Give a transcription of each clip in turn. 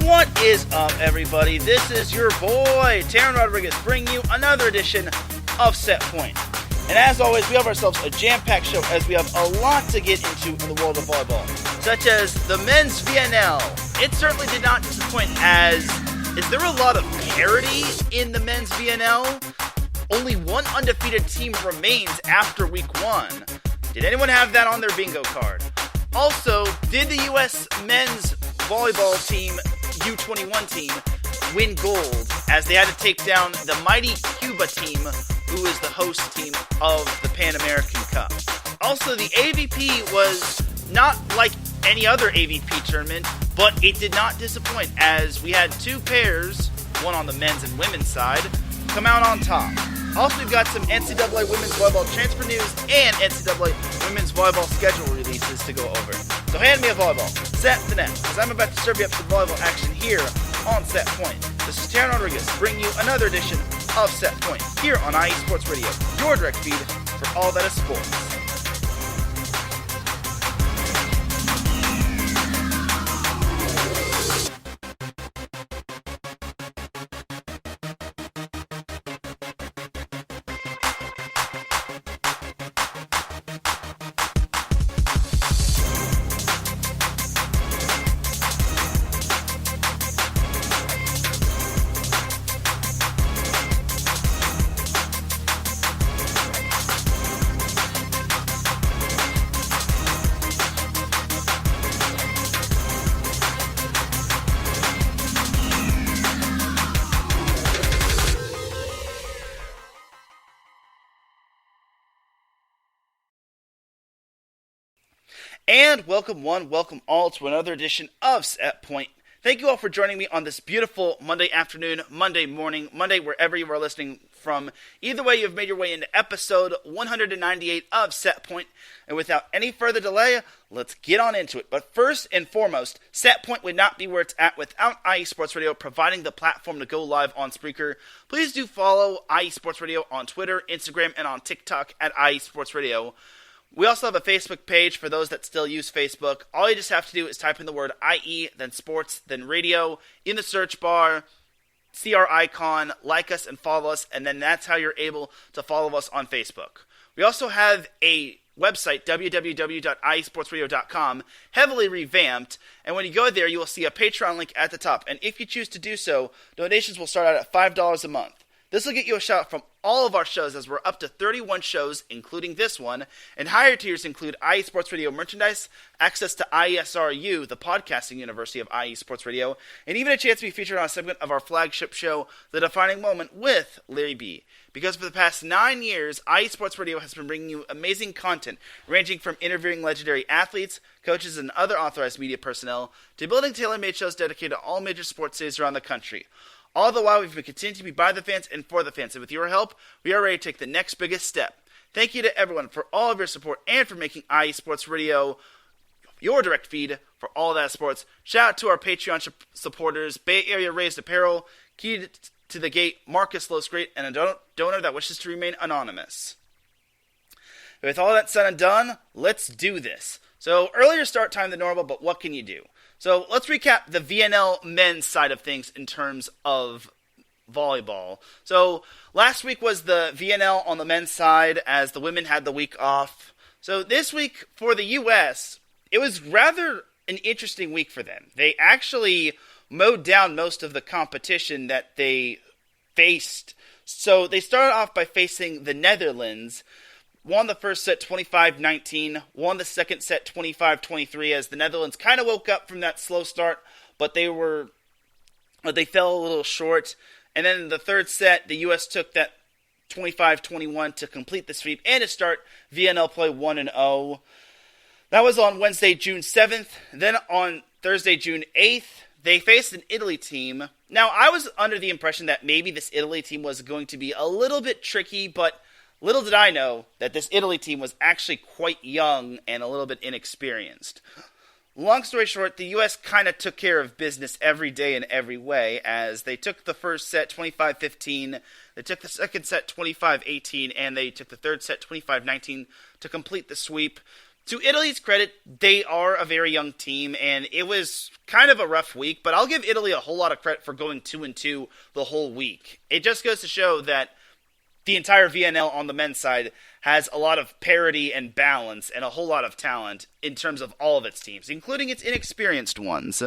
What is up, everybody? This is your boy, Teran Rodriguez, bringing you another edition of Set Point. And as always, we have ourselves a jam-packed show as we have a lot to get into in the world of volleyball, such as the men's VNL. It certainly did not disappoint, as is there a lot of parity in the men's VNL? Only one undefeated team remains after week 1. Did anyone have that on their bingo card? Also, did the U.S. men's volleyball team, U21 team, win gold as they had to take down the mighty Cuba team, who is the host team of the Pan American Cup? Also, the AVP was not like any other AVP tournament, but it did not disappoint as we had two pairs, one on the men's and women's side, come out on top. Also, we've got some NCAA women's volleyball transfer news and NCAA women's volleyball schedule releases to go over. So hand me a volleyball, set the net, because I'm about to serve you up some volleyball action here on Set Point. This is Teran Rodriguez, bringing you another edition of Set Point here on IE Sports Radio, your direct feed for all that is sports. And welcome one, welcome all to another edition of Set Point. Thank you all for joining me on this beautiful Monday afternoon, Monday morning, Monday wherever you are listening from. Either way, you've made your way into episode 198 of Set Point. And without any further delay, let's get on into it. But first and foremost, Set Point would not be where it's at without IE Sports Radio providing the platform to go live on Spreaker. Please do follow IE Sports Radio on Twitter, Instagram, and on TikTok at IE Sports Radio. We also have a Facebook page for those that still use Facebook. All you just have to do is type in the word IE, then sports, then radio in the search bar, see our icon, like us, and follow us, and then that's how you're able to follow us on Facebook. We also have a website, www.iesportsradio.com, heavily revamped, and when you go there, you will see a Patreon link at the top, and if you choose to do so, donations will start out at $5 a month. This will get you a shout out from all of our shows, as we're up to 31 shows, including this one, and higher tiers include IE Sports Radio merchandise, access to ISRU, the podcasting university of IE Sports Radio, and even a chance to be featured on a segment of our flagship show, The Defining Moment, with Larry B. Because for the past 9 years, IE Sports Radio has been bringing you amazing content, ranging from interviewing legendary athletes, coaches, and other authorized media personnel, to building tailor-made shows dedicated to all major sports cities around the country. All the while, we've been continuing to be by the fans and for the fans, and with your help, we are ready to take the next biggest step. Thank you to everyone for all of your support and for making IE Sports Radio your direct feed for all that sports. Shout out to our Patreon supporters, Bay Area Raised Apparel, Key to the Gate, Marcus Losgreat, and a donor that wishes to remain anonymous. With all that said and done, let's do this. So, earlier start time than normal, but what can you do? So let's recap the VNL men's side of things in terms of volleyball. So last week was the VNL on the men's side as the women had the week off. So this week for the U.S., it was rather an interesting week for them. They actually mowed down most of the competition that they faced. So they started off by facing the Netherlands, won the first set 25-19, won the second set 25-23 as the Netherlands kind of woke up from that slow start, but they fell a little short. And then in the third set, the U.S. took that 25-21 to complete the sweep and to start VNL play 1-0. That was on Wednesday, June 7th. Then on Thursday, June 8th, they faced an Italy team. Now, I was under the impression that maybe this Italy team was going to be a little bit tricky, but little did I know that this Italy team was actually quite young and a little bit inexperienced. Long story short, the U.S. kind of took care of business every day in every way, as they took the first set 25-15, they took the second set 25-18, and they took the third set 25-19 to complete the sweep. To Italy's credit, they are a very young team, and it was kind of a rough week, but I'll give Italy a whole lot of credit for going 2-2 the whole week. It just goes to show that the entire VNL on the men's side has a lot of parity and balance and a whole lot of talent in terms of all of its teams, including its inexperienced ones.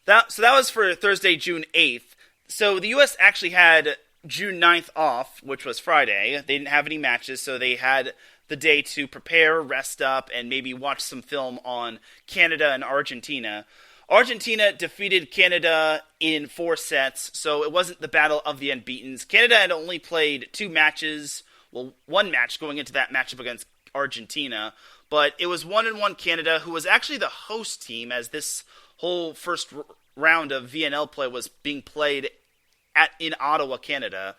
That was for Thursday, June 8th. So the U.S. actually had June 9th off, which was Friday. They didn't have any matches, so they had the day to prepare, rest up, and maybe watch some film on Canada and Argentina. Argentina defeated Canada in 4 sets, so it wasn't the battle of the unbeatens. Canada had only played 2 matches, well, 1 match going into that matchup against Argentina, but it was 1-1 Canada, who was actually the host team, as this whole first round of VNL play was being played in Ottawa, Canada,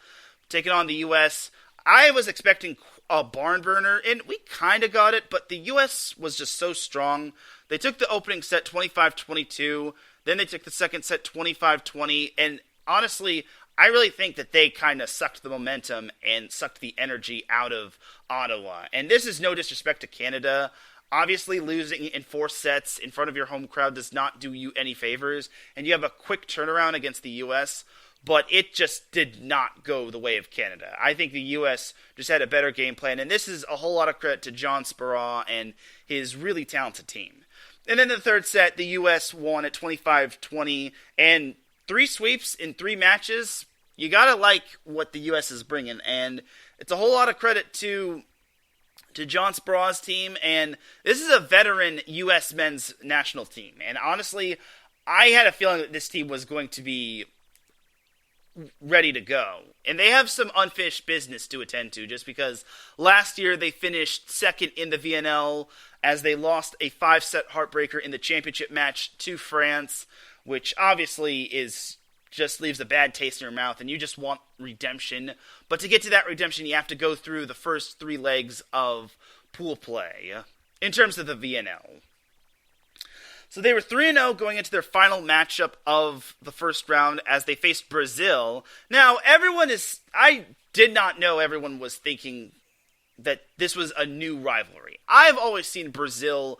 taking on the U.S. I was expecting a barn burner, and we kind of got it, but the U.S. was just so strong. They took the opening set 25-22, then they took the second set 25-20, and honestly, I really think that they kind of sucked the momentum and sucked the energy out of Ottawa. And this is no disrespect to Canada. Obviously, losing in 4 sets in front of your home crowd does not do you any favors, and you have a quick turnaround against the U.S., but it just did not go the way of Canada. I think the U.S. just had a better game plan, and this is a whole lot of credit to John Speraw and his really talented team. And then the third set, the U.S. won at 25-20, and 3 sweeps in 3 matches. You gotta like what the U.S. is bringing, and it's a whole lot of credit to John Speraw's team, and this is a veteran U.S. men's national team. And honestly, I had a feeling that this team was going to be ready to go. And they have some unfinished business to attend to, just because last year they finished second in the VNL as they lost a 5-set heartbreaker in the championship match to France, which obviously just leaves a bad taste in your mouth, and you just want redemption. But to get to that redemption, you have to go through the first 3 legs of pool play in terms of the VNL. So they were 3-0 going into their final matchup of the first round as they faced Brazil. Now, I did not know everyone was thinking that this was a new rivalry. I've always seen Brazil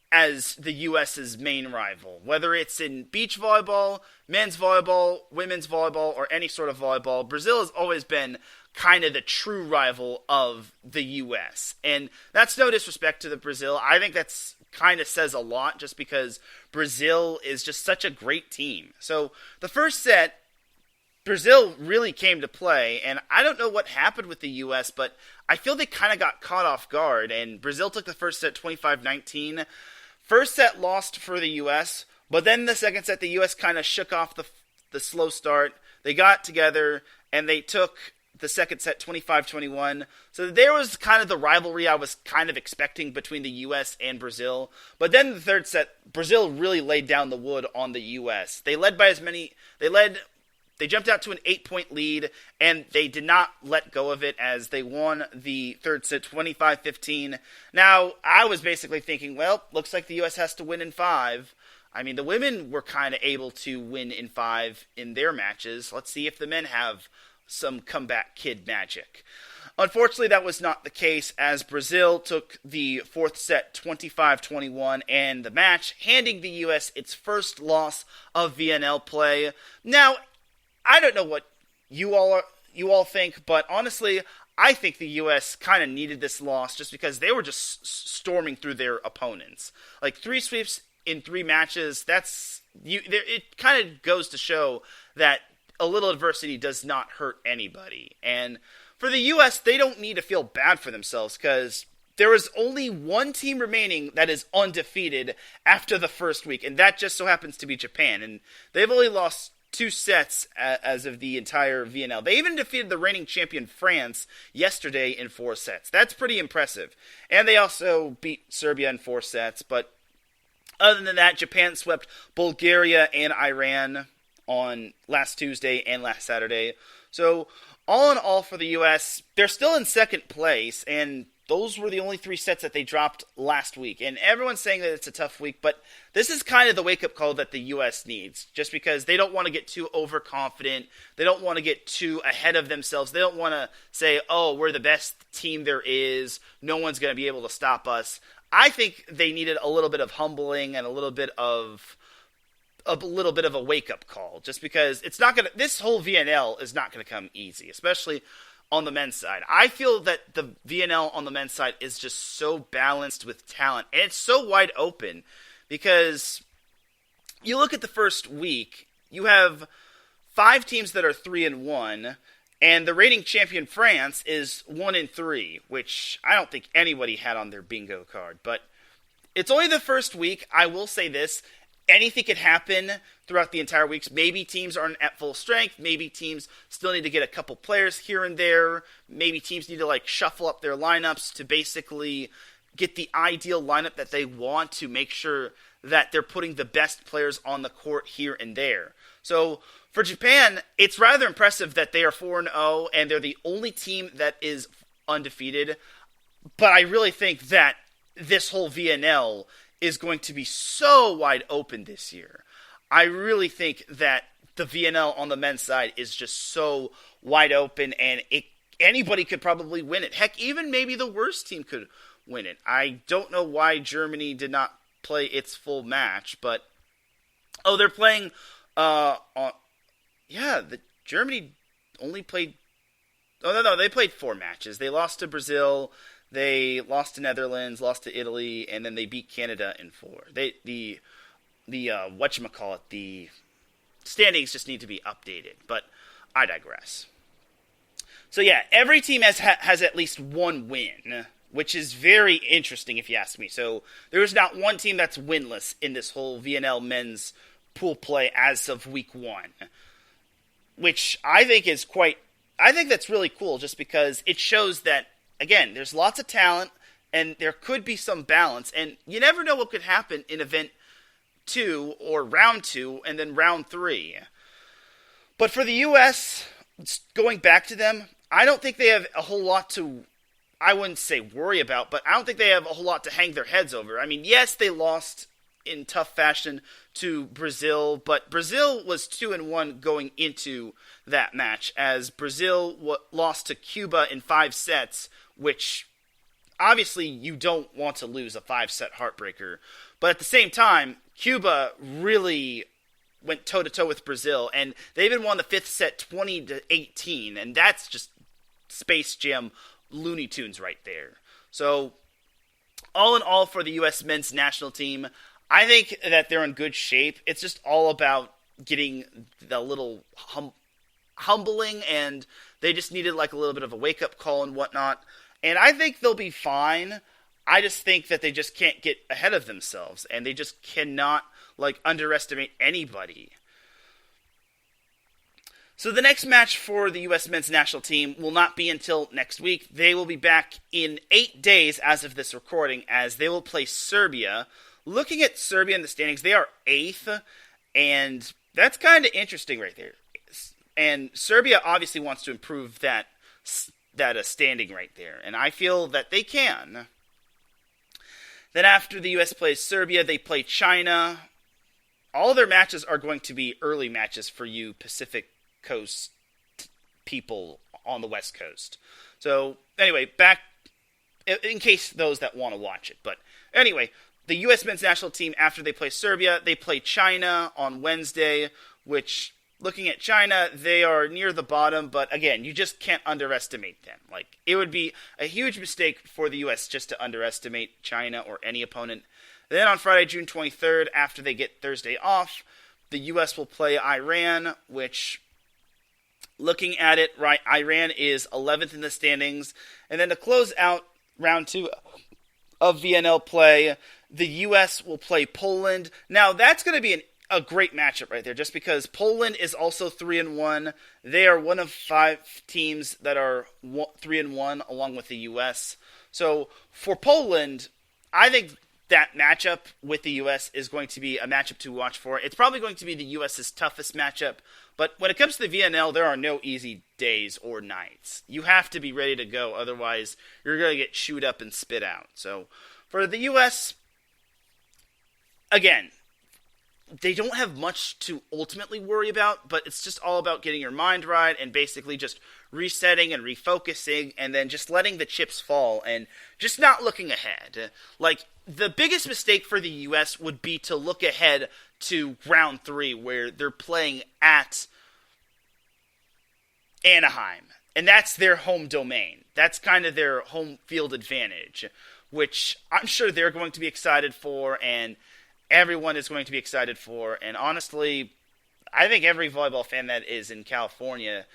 as the U.S.'s main rival, whether it's in beach volleyball, men's volleyball, women's volleyball, or any sort of volleyball. Brazil has always been kind of the true rival of the U.S. And that's no disrespect to the Brazil. I think that's kind of says a lot, just because Brazil is just such a great team. So the first set, Brazil really came to play, and I don't know what happened with the U.S., but I feel they kind of got caught off guard, and Brazil took the first set 25-19. First set lost for the U.S., but then the second set, the U.S. kind of shook off the slow start. They got together, and they took the second set 25-21. So there was kind of the rivalry I was kind of expecting between the U.S. and Brazil. But then the third set, Brazil really laid down the wood on the U.S. They jumped out to an 8-point lead, and they did not let go of it as they won the third set 25-15. Now, I was basically thinking, well, looks like the U.S. has to win in 5. I mean, the women were kind of able to win in 5 in their matches. Let's see if the men have some comeback kid magic. Unfortunately, that was not the case, as Brazil took the fourth set 25-21 and the match, handing the U.S. its first loss of VNL play. Now, I don't know what you all think, but honestly, I think the U.S. kind of needed this loss just because they were just storming through their opponents. Like 3 sweeps in 3 matches, it kind of goes to show that a little adversity does not hurt anybody. And for the U.S., they don't need to feel bad for themselves because there is only one team remaining that is undefeated after the first week, and that just so happens to be Japan. And they've only lost 2 sets as of the entire VNL. They even defeated the reigning champion France yesterday in 4 sets. That's pretty impressive. And they also beat Serbia in 4 sets. But other than that, Japan swept Bulgaria and Iran on last Tuesday and last Saturday. So all in all for the U.S., they're still in second place, and those were the only 3 sets that they dropped last week. And everyone's saying that it's a tough week, but this is kind of the wake-up call that the U.S. needs, just because they don't want to get too overconfident. They don't want to get too ahead of themselves. They don't want to say, oh, we're the best team there is. No one's going to be able to stop us. I think they needed a little bit of humbling and a little bit of a wake-up call, just because this whole VNL is not going to come easy, especially on the men's side. I feel that the VNL on the men's side is just so balanced with talent, and it's so wide open, because you look at the first week, you have 5 teams that are 3-1, and the reigning champion France is 1-3, which I don't think anybody had on their bingo card. But it's only the first week. I will say this: anything could happen throughout the entire weeks. Maybe teams aren't at full strength. Maybe teams still need to get a couple players here and there. Maybe teams need to shuffle up their lineups to basically get the ideal lineup that they want, to make sure that they're putting the best players on the court here and there. So for Japan, it's rather impressive that they are 4-0 and they're the only team that is undefeated. But I really think that this whole VNL is going to be so wide open this year. I really think that the VNL on the men's side is just so wide open, and anybody could probably win it. Heck, even maybe the worst team could win it. I don't know why Germany did not play its full match, but they're playing Germany only played. No, they played 4 matches. They lost to Brazil. They lost to Netherlands, lost to Italy, and then they beat Canada in 4. The standings just need to be updated, but I digress. So yeah, every team has at least 1 win, which is very interesting if you ask me. So there's not one team that's winless in this whole VNL men's pool play as of week 1, which I think that's really cool, just because it shows that, again, there's lots of talent, and there could be some balance, and you never know what could happen in event 2 or round 2 and then round 3. But for the U.S., going back to them, I don't think they have a whole lot to, I wouldn't say worry about, but I don't think they have a whole lot to hang their heads over. I mean, yes, they lost in tough fashion to Brazil, but Brazil was 2-1 going into that match, as Brazil lost to Cuba in 5 sets, which obviously you don't want to lose a 5-set heartbreaker. But at the same time, Cuba really went toe-to-toe with Brazil, and they even won the 5th set 20-18, and that's just Space Jam Looney Tunes right there. So, all in all, for the U.S. men's national team, I think that they're in good shape. It's just all about getting the little humbling, and they just needed a little bit of a wake-up call and whatnot. And I think they'll be fine. I just think that they just can't get ahead of themselves, and they just cannot underestimate anybody. So the next match for the U.S. men's national team will not be until next week. They will be back in 8 days as of this recording, as they will play Serbia. Looking at Serbia in the standings, they are 8th, and that's kind of interesting right there. And Serbia obviously wants to improve that standing right there, and I feel that they can. Then after the U.S. plays Serbia, they play China. All their matches are going to be early matches for you Pacific Coast people on the West Coast. So anyway, back in case those that want to watch it. But anyway, the U.S. men's national team, after they play Serbia, they play China on Wednesday, which, looking at China, they are near the bottom, but again, you just can't underestimate them. It would be a huge mistake for the U.S. just to underestimate China or any opponent. Then on Friday, June 23rd, after they get Thursday off, the U.S. will play Iran, which, looking at it, right, Iran is 11th in the standings. And then to close out round 2 of VNL play, the U.S. will play Poland. Now, that's going to be a great matchup right there, just because Poland is also 3-1. They are one of 5 teams that are 3-1, along with the U.S. So for Poland, I think that matchup with the U.S. is going to be a matchup to watch for. It's probably going to be the U.S.'s toughest matchup, but when it comes to the VNL, there are no easy days or nights. You have to be ready to go, otherwise you're going to get chewed up and spit out. So for the U.S., again, they don't have much to ultimately worry about, but it's just all about getting your mind right and basically just resetting and refocusing and then just letting the chips fall and just not looking ahead. Like, the biggest mistake for the U.S. would be to look ahead to round 3 where they're playing at Anaheim, and that's their home domain. That's kind of their home field advantage, which I'm sure they're going to be excited for, and everyone is going to be excited for. And honestly, I think every volleyball fan that is in California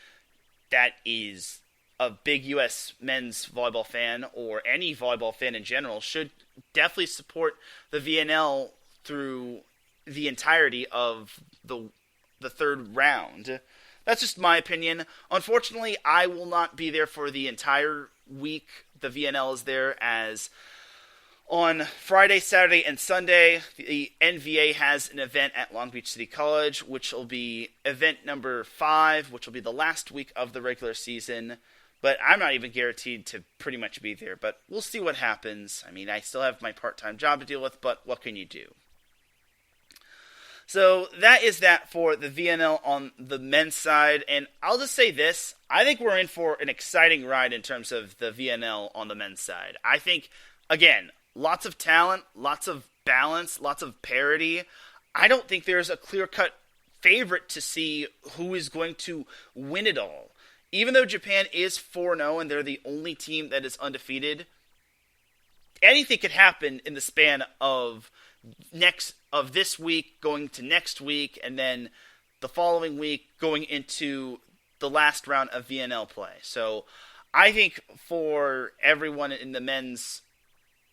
that is a big U.S. men's volleyball fan, or any volleyball fan in general, should definitely support the VNL through the entirety of the third round. That's just my opinion. Unfortunately, I will not be there for the entire week. The VNL is there, as on Friday, Saturday, and Sunday, the NVA has an event at Long Beach City College, which will be event number 5, which will be the last week of the regular season. But I'm not even guaranteed to pretty much be there. But we'll see what happens. I mean, I still have my part-time job to deal with, but what can you do? So that is that for the VNL on the men's side. And I'll just say this. I think we're in for an exciting ride in terms of the VNL on the men's side. I think, again, lots of talent, lots of balance, lots of parity. I don't think there's a clear-cut favorite to see who is going to win it all. Even though Japan is 4-0 and they're the only team that is undefeated, anything could happen in the span of this week going to next week, and then the following week going into the last round of VNL play. So I think for everyone in the men's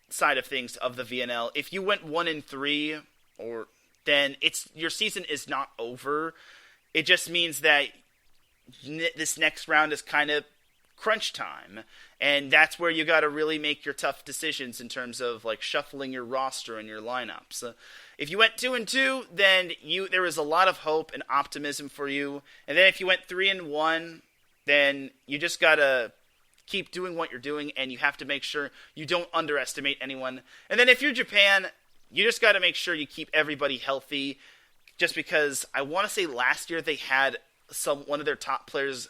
side of things of the VNL, if you went 1-3, then your season is not over. It just means that this next round is kind of crunch time, and that's where you got to really make your tough decisions in terms of like shuffling your roster and your lineups. If you went 2-2, then there was a lot of hope and optimism for you, and then if you went 3-1, then you just gotta keep doing what you're doing, and you have to make sure you don't underestimate anyone. And then if you're Japan, you just got to make sure you keep everybody healthy, just because I want to say last year they had one of their top players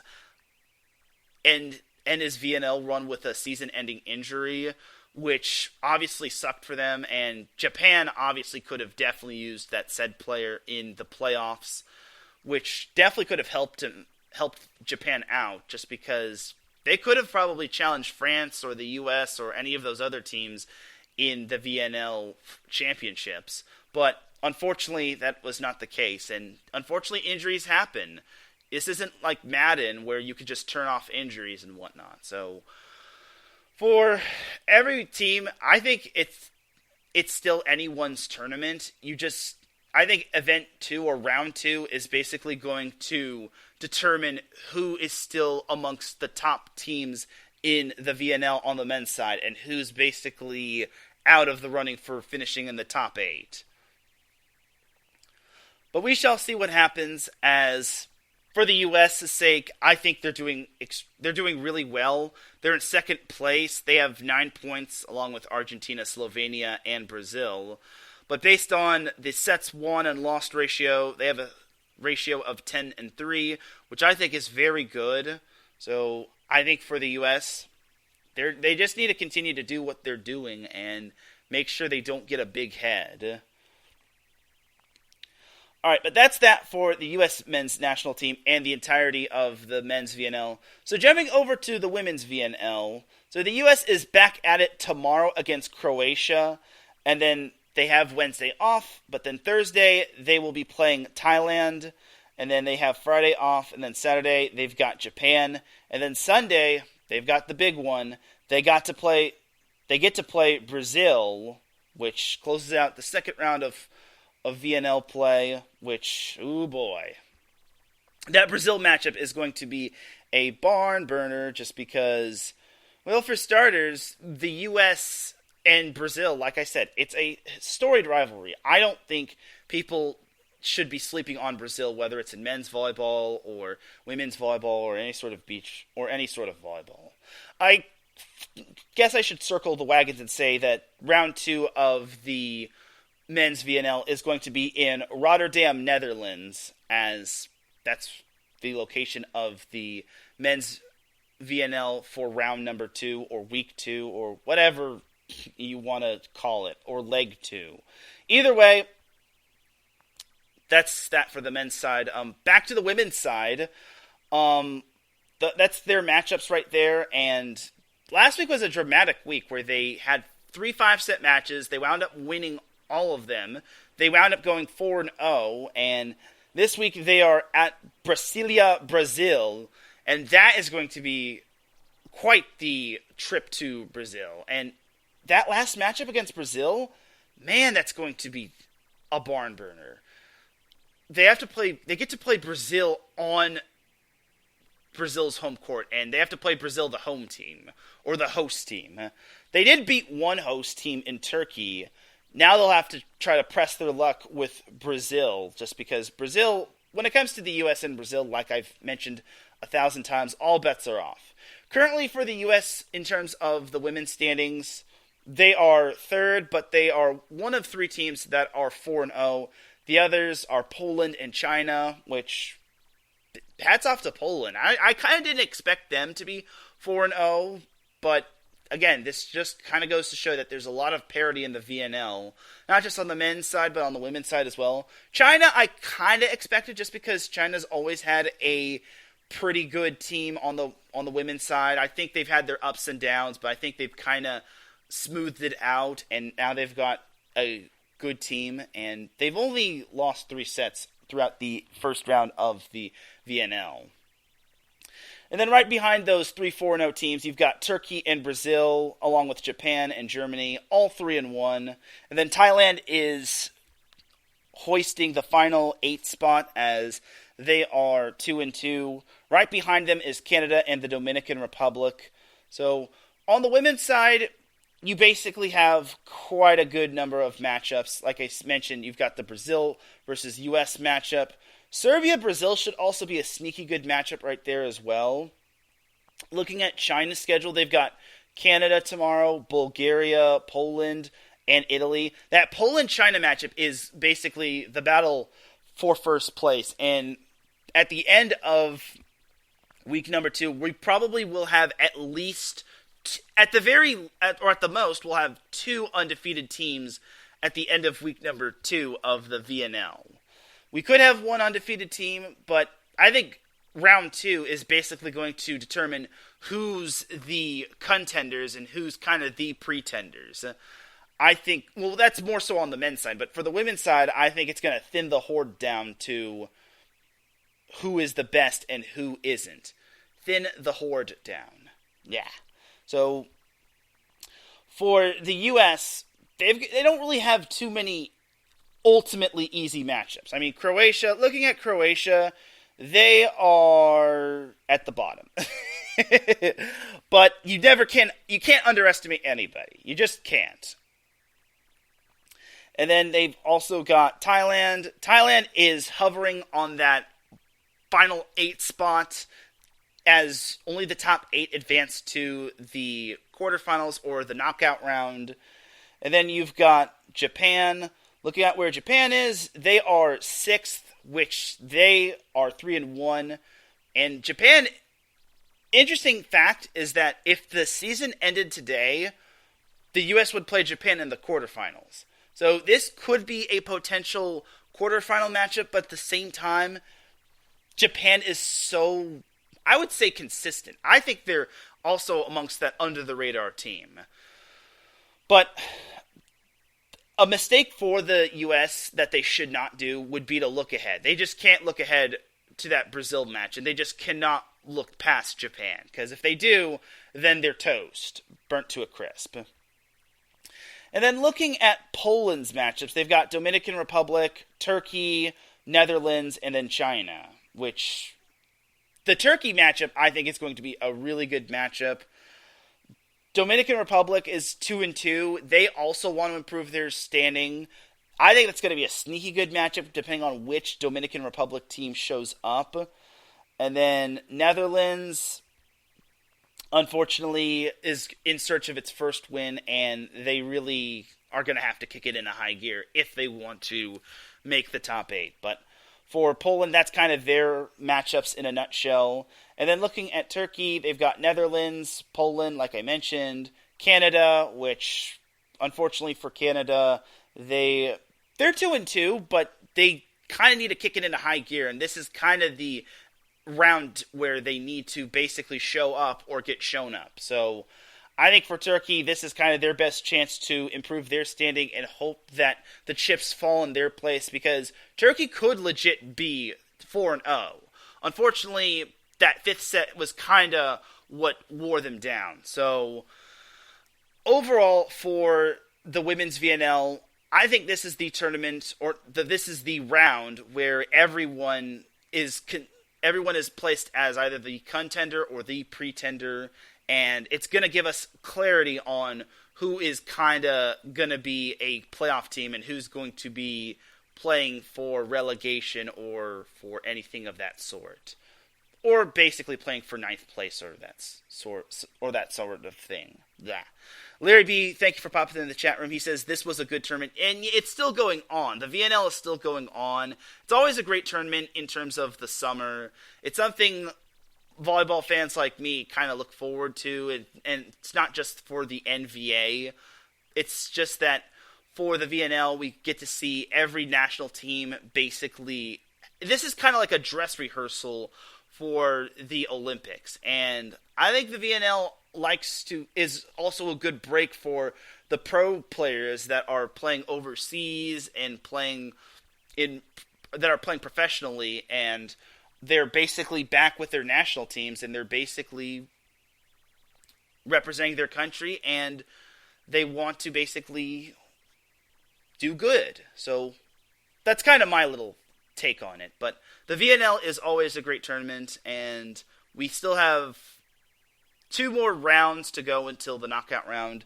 end his VNL run with a season-ending injury, which obviously sucked for them, and Japan obviously could have definitely used that said player in the playoffs, which definitely could have helped Japan out, just because they could have probably challenged France or the US or any of those other teams in the VNL championships, but unfortunately that was not the case, and unfortunately injuries happen. This isn't like Madden where you could just turn off injuries and whatnot. So for every team, I think it's still anyone's tournament. I think event 2 or round 2 is basically going to determine who is still amongst the top teams in the VNL on the men's side and who's basically out of the running for finishing in the top 8. But we shall see what happens. As for the U.S.'s sake, I think they're doing really well. They're in second place. They have 9 points along with Argentina, Slovenia, and Brazil. But based on the sets won and lost ratio, they have a ratio of 10-3, which I think is very good. So I think for the U.S., they just need to continue to do what they're doing and make sure they don't get a big head. All right, but that's that for the U.S. men's national team and the entirety of the men's VNL. So jumping over to the women's VNL. So the U.S. is back at it tomorrow against Croatia, and then they have Wednesday off, but then Thursday they will be playing Thailand, and then they have Friday off, and then Saturday they've got Japan, and then Sunday they've got the big one. They get to play Brazil, which closes out the second round of VNL play, which, ooh boy. That Brazil matchup is going to be a barn burner just because, well, for starters, the U.S. And Brazil, like I said, it's a storied rivalry. I don't think people should be sleeping on Brazil, whether it's in men's volleyball or women's volleyball or any sort of beach or any sort of volleyball. I guess I should circle the wagons and say that round 2 of the men's VNL is going to be in Rotterdam, Netherlands, as that's the location of the men's VNL for round number 2 or week 2 or whatever you want to call it, or leg 2. Either way, that's that for the men's side. Back to the women's side. That's their matchups right there. And last week was a dramatic week where they had 3 5-set matches. They wound up winning all of them. They wound up going 4-0. And this week they are at Brasilia, Brazil. And that is going to be quite the trip to Brazil. And that last matchup against Brazil, man, that's going to be a barn burner. They get to play Brazil on Brazil's home court, and they have to play Brazil, the home team, or the host team. They did beat one host team in Turkey. Now they'll have to try to press their luck with Brazil, just because Brazil, when it comes to the U.S. and Brazil, like I've mentioned 1,000 times, all bets are off. Currently for the U.S., in terms of the women's standings, they are third, but they are one of 3 teams that are 4-0. The others are Poland and China, which, hats off to Poland. I kind of didn't expect them to be 4-0, but again, this just kind of goes to show that there's a lot of parity in the VNL, not just on the men's side, but on the women's side as well. China, I kind of expected, just because China's always had a pretty good team on the women's side. I think they've had their ups and downs, but I think they've kind of smoothed it out, and now they've got a good team, and they've only lost 3 sets throughout the first round of the VNL. And then right behind those 3 4-0 teams, you've got Turkey and Brazil, along with Japan and Germany, all 3-1. And then Thailand is hoisting the final 8 spot as they are 2-2. Right behind them is Canada and the Dominican Republic. So on the women's side, you basically have quite a good number of matchups. Like I mentioned, you've got the Brazil versus U.S. matchup. Serbia-Brazil should also be a sneaky good matchup right there as well. Looking at China's schedule, they've got Canada tomorrow, Bulgaria, Poland, and Italy. That Poland-China matchup is basically the battle for first place. And at the end of week number 2, we probably will have at least, at the most, we'll have 2 undefeated teams at the end of week number 2 of the VNL. We could have 1 undefeated team, but I think round 2 is basically going to determine who's the contenders and who's kind of the pretenders. I think, well, that's more so on the men's side, but for the women's side, I think it's going to thin the horde down to who is the best and who isn't. Thin the horde down. Yeah. So, for the U.S., they don't really have too many ultimately easy matchups. I mean, Croatia, looking at Croatia, they are at the bottom. But you can't underestimate anybody. You just can't. And then they've also got Thailand. Thailand is hovering on that final 8 spot, as only the top 8 advance to the quarterfinals or the knockout round. And then you've got Japan. Looking at where Japan is, they are 6th, which they are 3-1. And Japan, interesting fact is that if the season ended today, the U.S. would play Japan in the quarterfinals. So this could be a potential quarterfinal matchup, but at the same time, Japan is so, I would say, consistent. I think they're also amongst that under-the-radar team. But a mistake for the U.S. that they should not do would be to look ahead. They just can't look ahead to that Brazil match, and they just cannot look past Japan. Because if they do, then they're toast, burnt to a crisp. And then looking at Poland's matchups, they've got Dominican Republic, Turkey, Netherlands, and then China, which the Turkey matchup, I think, is going to be a really good matchup. Dominican Republic is 2-2. They also want to improve their standing. I think that's going to be a sneaky good matchup depending on which Dominican Republic team shows up. And then Netherlands, unfortunately, is in search of its first win, and they really are going to have to kick it into high gear if they want to make the top 8. But for Poland, that's kind of their matchups in a nutshell. And then looking at Turkey, they've got Netherlands, Poland, like I mentioned, Canada, which, unfortunately for Canada, they're 2-2, but they kind of need to kick it into high gear, and this is kind of the round where they need to basically show up or get shown up. So I think for Turkey, this is kind of their best chance to improve their standing and hope that the chips fall in their place, because Turkey could legit be 4-0. Unfortunately, that 5th set was kind of what wore them down. So overall, for the women's VNL, I think this is the tournament, this is the round where everyone is placed as either the contender or the pretender, and it's going to give us clarity on who is kind of going to be a playoff team and who's going to be playing for relegation or for anything of that sort, or basically playing for 9th place or that sort of thing. Yeah. Larry B, thank you for popping in the chat room. He says this was a good tournament, and it's still going on. The VNL is still going on. It's always a great tournament in terms of the summer. It's something volleyball fans like me kind of look forward to, and it's not just for the NVA. It's just that for the VNL, we get to see every national team basically. This is kind of like a dress rehearsal for the Olympics, and I think the VNL is also a good break for the pro players that are playing overseas and that are playing professionally, and they're basically back with their national teams, and they're basically representing their country, and they want to basically do good. So that's kind of my little take on it. But the VNL is always a great tournament, and we still have 2 more rounds to go until the knockout round.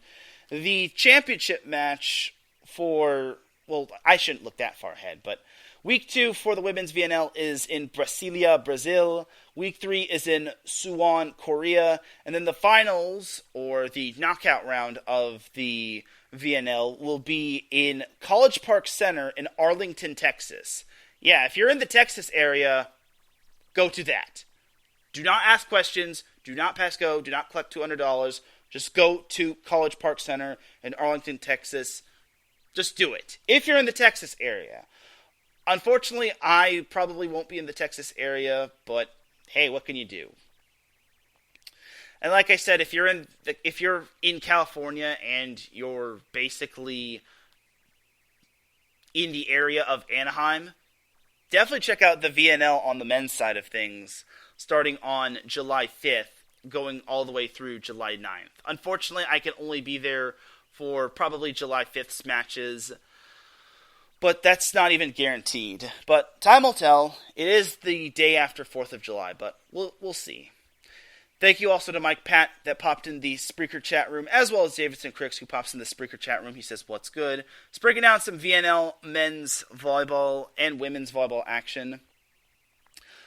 The championship match I shouldn't look that far ahead, but Week 2 for the women's VNL is in Brasilia, Brazil. Week 3 is in Suwon, Korea. And then the finals, or the knockout round of the VNL, will be in College Park Center in Arlington, Texas. Yeah, if you're in the Texas area, go to that. Do not ask questions. Do not pass go. Do not collect $200. Just go to College Park Center in Arlington, Texas. Just do it. If you're in the Texas area. Unfortunately, I probably won't be in the Texas area, but hey, what can you do? And like I said, if you're in California and you're basically in the area of Anaheim, definitely check out the VNL on the men's side of things, starting on July 5th, going all the way through July 9th. Unfortunately, I can only be there for probably July 5th's matches, but that's not even guaranteed. But time will tell. It is the day after 4th of July, but we'll see. Thank you also to Mike Pat that popped in the Spreaker chat room, as well as Davidson Cricks, who pops in the Spreaker chat room. He says, what's good? Let's break down some VNL men's volleyball and women's volleyball action.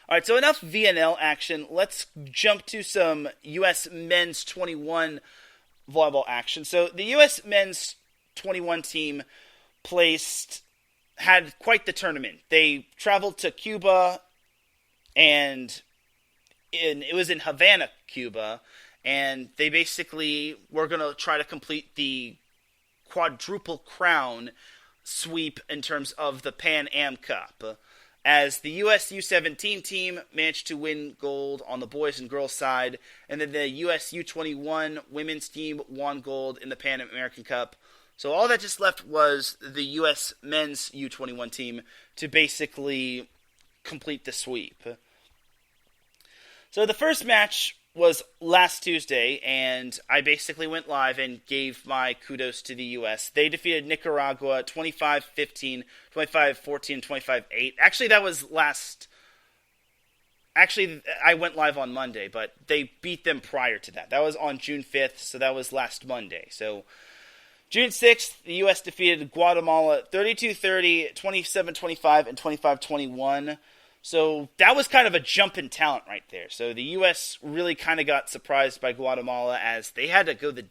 All right, so enough VNL action. Let's jump to some U.S. men's 21 volleyball action. So the U.S. men's 21 team had quite the tournament. They traveled to Cuba, and it was in Havana, Cuba, and they basically were going to try to complete the quadruple crown sweep in terms of the Pan Am Cup, as the U.S. U17 team managed to win gold on the boys and girls side, and then the U.S. U21 women's team won gold in the Pan American Cup. So all that just left was the U.S. men's U21 team to basically complete the sweep. So the first match was last Tuesday, and I basically went live and gave my kudos to the U.S. They defeated Nicaragua 25-15, 25-14, 25-8. Actually, that was Actually, I went live on Monday, but they beat them prior to that. That was on June 5th, so that was last Monday. So June 6th, the U.S. defeated Guatemala 32-30, 27-25, and 25-21. So that was kind of a jump in talent right there. So the U.S. really kind of got surprised by Guatemala as they had to go the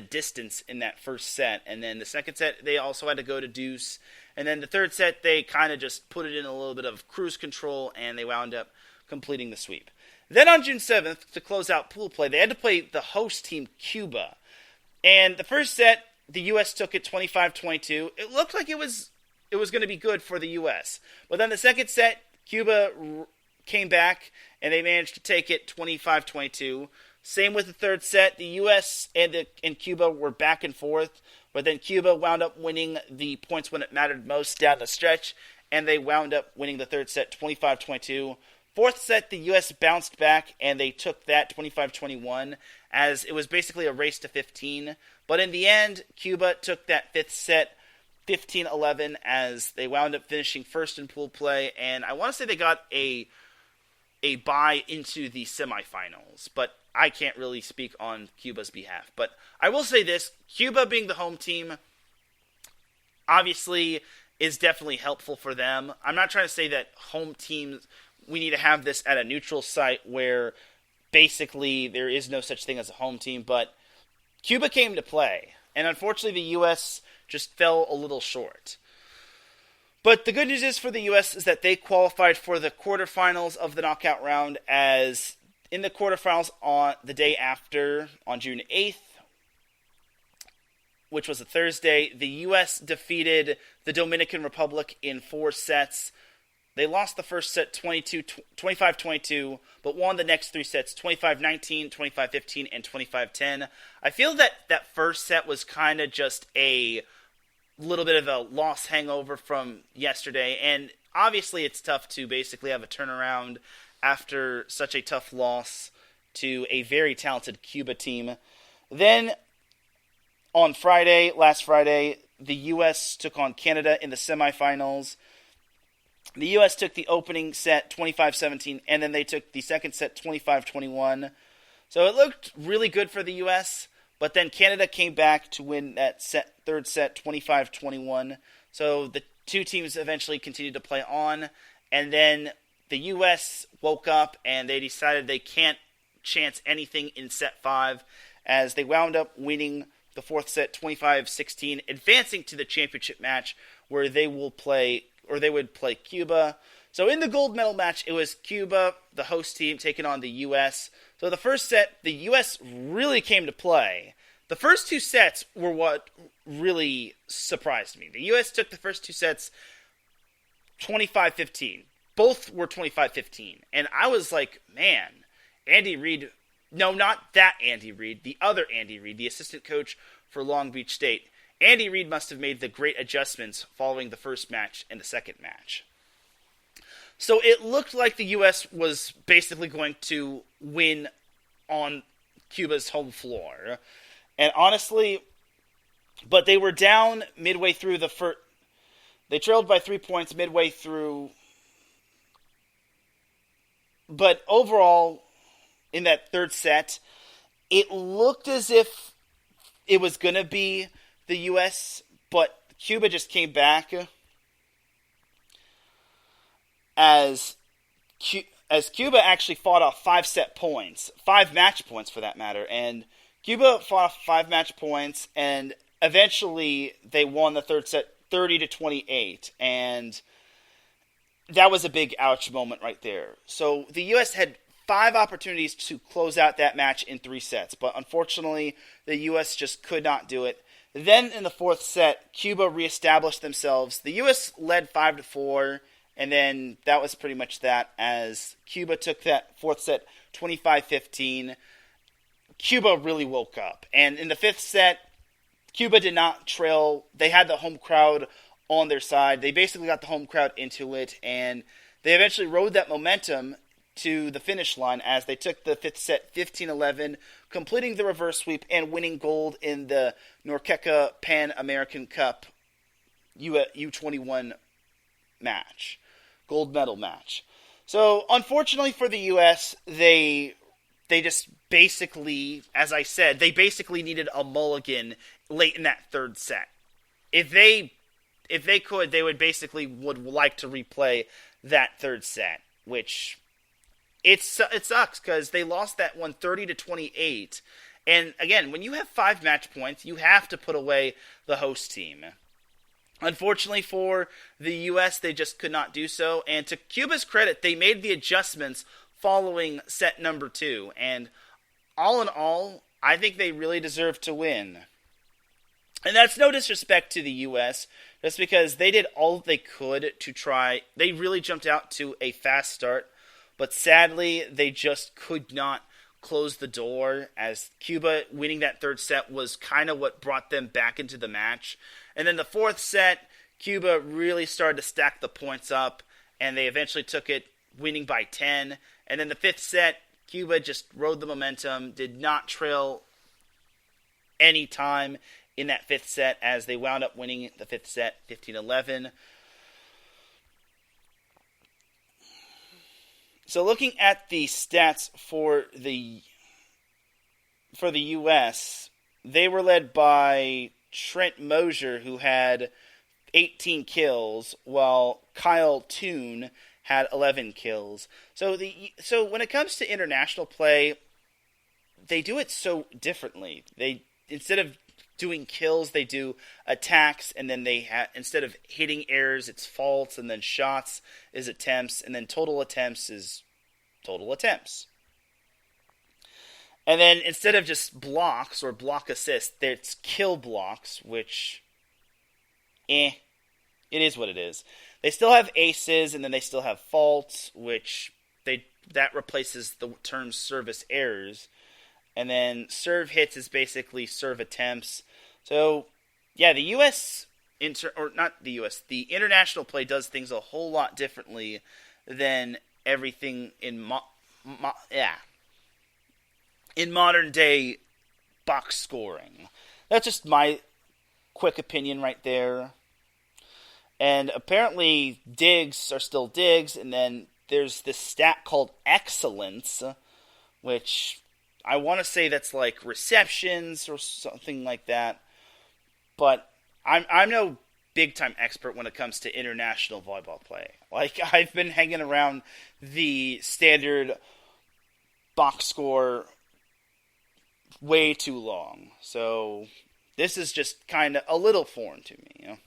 distance in that first set. And then the second set, they also had to go to deuce. And then the third set, they kind of just put it in a little bit of cruise control, and they wound up completing the sweep. Then on June 7th, to close out pool play, they had to play the host team, Cuba. And the first set, the U.S. took it 25-22. It looked like it was going to be good for the U.S. But then the second set, Cuba came back, and they managed to take it 25-22. Same with the third set. The U.S. and Cuba were back and forth, but then Cuba wound up winning the points when it mattered most down the stretch, and they wound up winning the third set 25-22. Fourth set, the U.S. bounced back, and they took that 25-21, as it was basically a race to 15. But in the end, Cuba took that fifth set 15-11, as they wound up finishing first in pool play, and I want to say they got a bye into the semifinals, but I can't really speak on Cuba's behalf. But I will say this, Cuba being the home team, obviously is definitely helpful for them. I'm not trying to say that home teams, we need to have this at a neutral site where basically there is no such thing as a home team, but Cuba came to play, and unfortunately the U.S. just fell a little short. But the good news is for the U.S. is that they qualified for the quarterfinals of the knockout round, as in the quarterfinals on the day after, on June 8th, which was a Thursday, the U.S. defeated the Dominican Republic in 4 sets. They lost the first set 25-22, but won the next 3 sets 25-19, 25-15, and 25-10. I feel that first set was kind of just a little bit of a loss hangover from yesterday, and obviously it's tough to basically have a turnaround after such a tough loss to a very talented Cuba team. Then on last Friday, the U.S. took on Canada in the semifinals. The U.S. took the opening set 25-17, and then they took the second set 25-21. So it looked really good for the U.S., but then Canada came back to win that third set 25-21. So the two teams eventually continued to play on, and then the U.S. woke up and they decided they can't chance anything in set 5, as they wound up winning the fourth set 25-16, advancing to the championship match where they would play Cuba. So in the gold medal match, it was Cuba, the host team, taking on the U.S. So the first set, the U.S. really came to play. The first 2 sets were what really surprised me. The U.S. took the first 2 sets 25-15. Both were 25-15. And I was like, man, Andy Reid, no, not that Andy Reid, the other Andy Reid, the assistant coach for Long Beach State. Andy Reid must have made the great adjustments following the first match and the second match. So it looked like the U.S. was basically going to win on Cuba's home floor. And honestly, but they were down midway through the first. They trailed by 3 points midway through. But overall, in that third set, it looked as if it was going to be the U.S., but Cuba just came back as Cuba actually fought off 5 match points for that matter, and Cuba fought off 5 match points, and eventually they won the third set 30-28, and that was a big ouch moment right there. So the U.S. had 5 opportunities to close out that match in 3 sets, but unfortunately the U.S. just could not do it. Then in the fourth set, Cuba reestablished themselves. The U.S. led 5-4, and then that was pretty much that, as Cuba took that fourth set 25-15. Cuba really woke up. And in the fifth set, Cuba did not trail. They had the home crowd on their side. They basically got the home crowd into it, and they eventually rode that momentum to the finish line as they took the fifth set 15-11, completing the reverse sweep and winning gold in the Norqueca Pan American Cup U21 match, gold medal match. So, unfortunately for the U.S., they just basically, as I said, they basically needed a mulligan late in that third set. If they could, they would like to replay that third set, which it sucks because they lost that one 30-28. And again, when you have 5 match points, you have to put away the host team. Unfortunately for the U.S., they just could not do so. And to Cuba's credit, they made the adjustments following set number 2. And all in all, I think they really deserve to win. And that's no disrespect to the U.S., just because they did all they could to try. They really jumped out to a fast start, but sadly, they just could not close the door, as Cuba winning that third set was kind of what brought them back into the match. And then the fourth set, Cuba really started to stack the points up, and they eventually took it, winning by 10. And then the fifth set, Cuba just rode the momentum, did not trail any time in that fifth set, as they wound up winning the fifth set 15-11. So looking at the stats for the U.S., they were led by Trent Mosier, who had 18 kills, while Kyle Toon had 11 kills. So when it comes to international play, they do it so differently. They, instead of doing kills, they do attacks, and then instead of hitting errors, it's faults, and then shots is attempts, and then total attempts is total attempts. And then instead of just blocks or block assists, it's kill blocks, which, it is what it is. They still have aces, and then they still have faults, which that replaces the term service errors. And then serve hits is basically serve attempts. So, yeah, the U.S., the international play does things a whole lot differently than everything in modern day box scoring. That's just my quick opinion right there. And apparently digs are still digs, and then there's this stat called excellence, which I want to say that's like receptions or something like that. But I'm no big-time expert when it comes to international volleyball play. Like, I've been hanging around the standard box score way too long. So this is just kind of a little foreign to me, you know.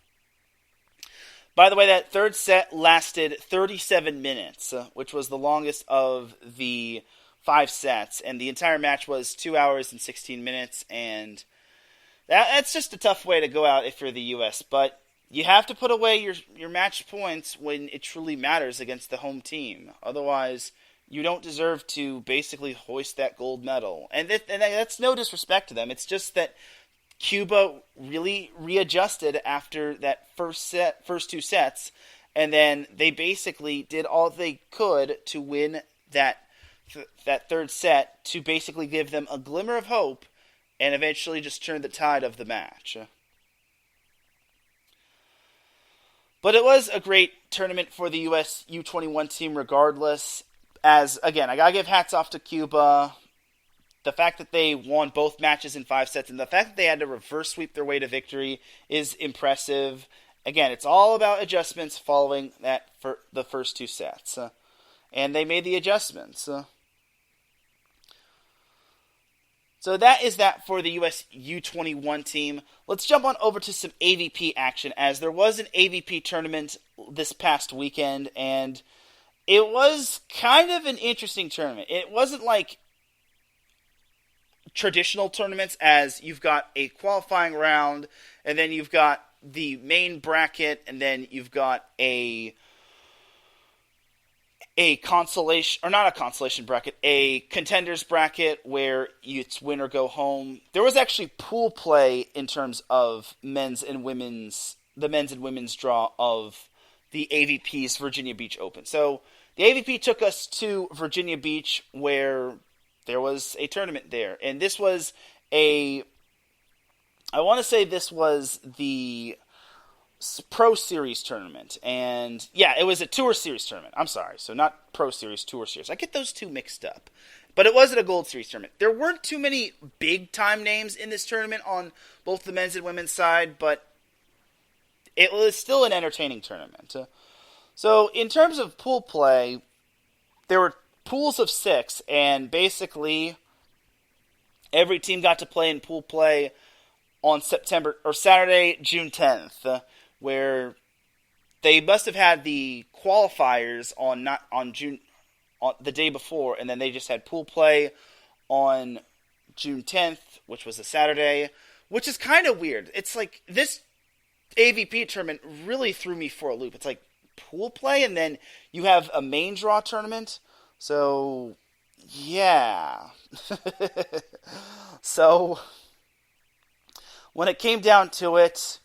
By the way, that third set lasted 37 minutes, which was the longest of the 5 sets, and the entire match was 2 hours and 16 minutes, and that's just a tough way to go out if you're the U.S., but you have to put away your match points when it truly matters against the home team. Otherwise, you don't deserve to basically hoist that gold medal. And that's no disrespect to them. It's just that Cuba really readjusted after that first 2 sets, and then they basically did all they could to win that third set to basically give them a glimmer of hope and eventually just turn the tide of the match. But it was a great tournament for the U.S. U21 team regardless. As, again, I gotta give hats off to Cuba. The fact that they won both matches in 5 sets, and the fact that they had to reverse sweep their way to victory is impressive. Again, it's all about adjustments following the first 2 sets. And they made the adjustments. So that is that for the U.S. U21 team. Let's jump on over to some AVP action, as there was an AVP tournament this past weekend, and it was kind of an interesting tournament. It wasn't like traditional tournaments, as you've got a qualifying round, and then you've got the main bracket, and then you've got a consolation, or not a consolation bracket, a contenders bracket where it's win or go home. There was actually pool play in terms of the men's and women's draw of the AVP's Virginia Beach Open. So the AVP took us to Virginia Beach, where there was a tournament there. And this was I want to say this was the Pro Series tournament. And yeah, it was a Tour Series tournament. I'm sorry. So not Pro Series, Tour Series. I get those two mixed up. But it wasn't a Gold Series tournament. There weren't too many big-time names in this tournament on both the men's and women's side, but it was still an entertaining tournament. So in terms of pool play, there were pools of 6, and basically every team got to play in pool play on Saturday, June 10th, where they must have had the qualifiers on the day before, and then they just had pool play on June 10th, which was a Saturday, which is kind of weird. It's like this AVP tournament really threw me for a loop. It's like pool play, and then you have a main draw tournament. So, yeah. So, when it came down to it,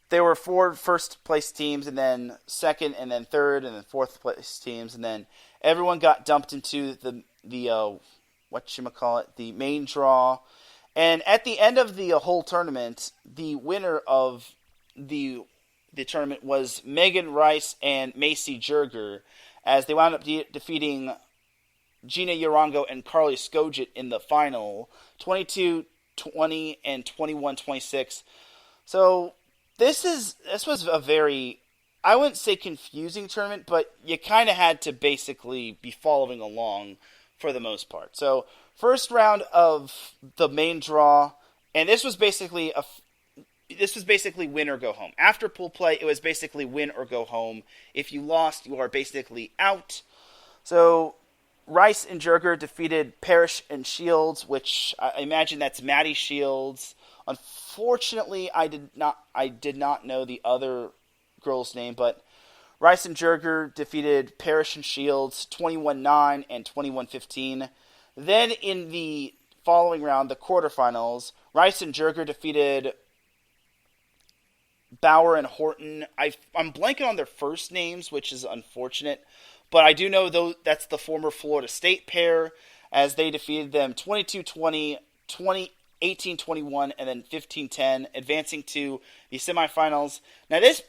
there were 4 first-place teams, and then second, and then third, and then fourth-place teams, and then everyone got dumped into the main draw. And at the end of the whole tournament, the winner of the tournament was Megan Rice and Macy Jerger, as they wound up defeating Gina Yarongo and Carly Skogit in the final, 22-20 and 21-26. So this was a very, I wouldn't say confusing tournament, but you kind of had to basically be following along for the most part. So first round of the main draw, and this was basically win or go home. After pool play, it was basically win or go home. If you lost, you are basically out. So Rice and Jerger defeated Parrish and Shields, which I imagine that's Maddie Shields. Unfortunately, I did not know the other girl's name, but Rice and Jerger defeated Parrish and Shields 21-9 and 21-15. Then in the following round, the quarterfinals, Rice and Jerger defeated Bauer and Horton. I'm blanking on their first names, which is unfortunate, but I do know that's the former Florida State pair, as they defeated them 22-20, 18-21, and then 15-10, advancing to the semifinals. Now, this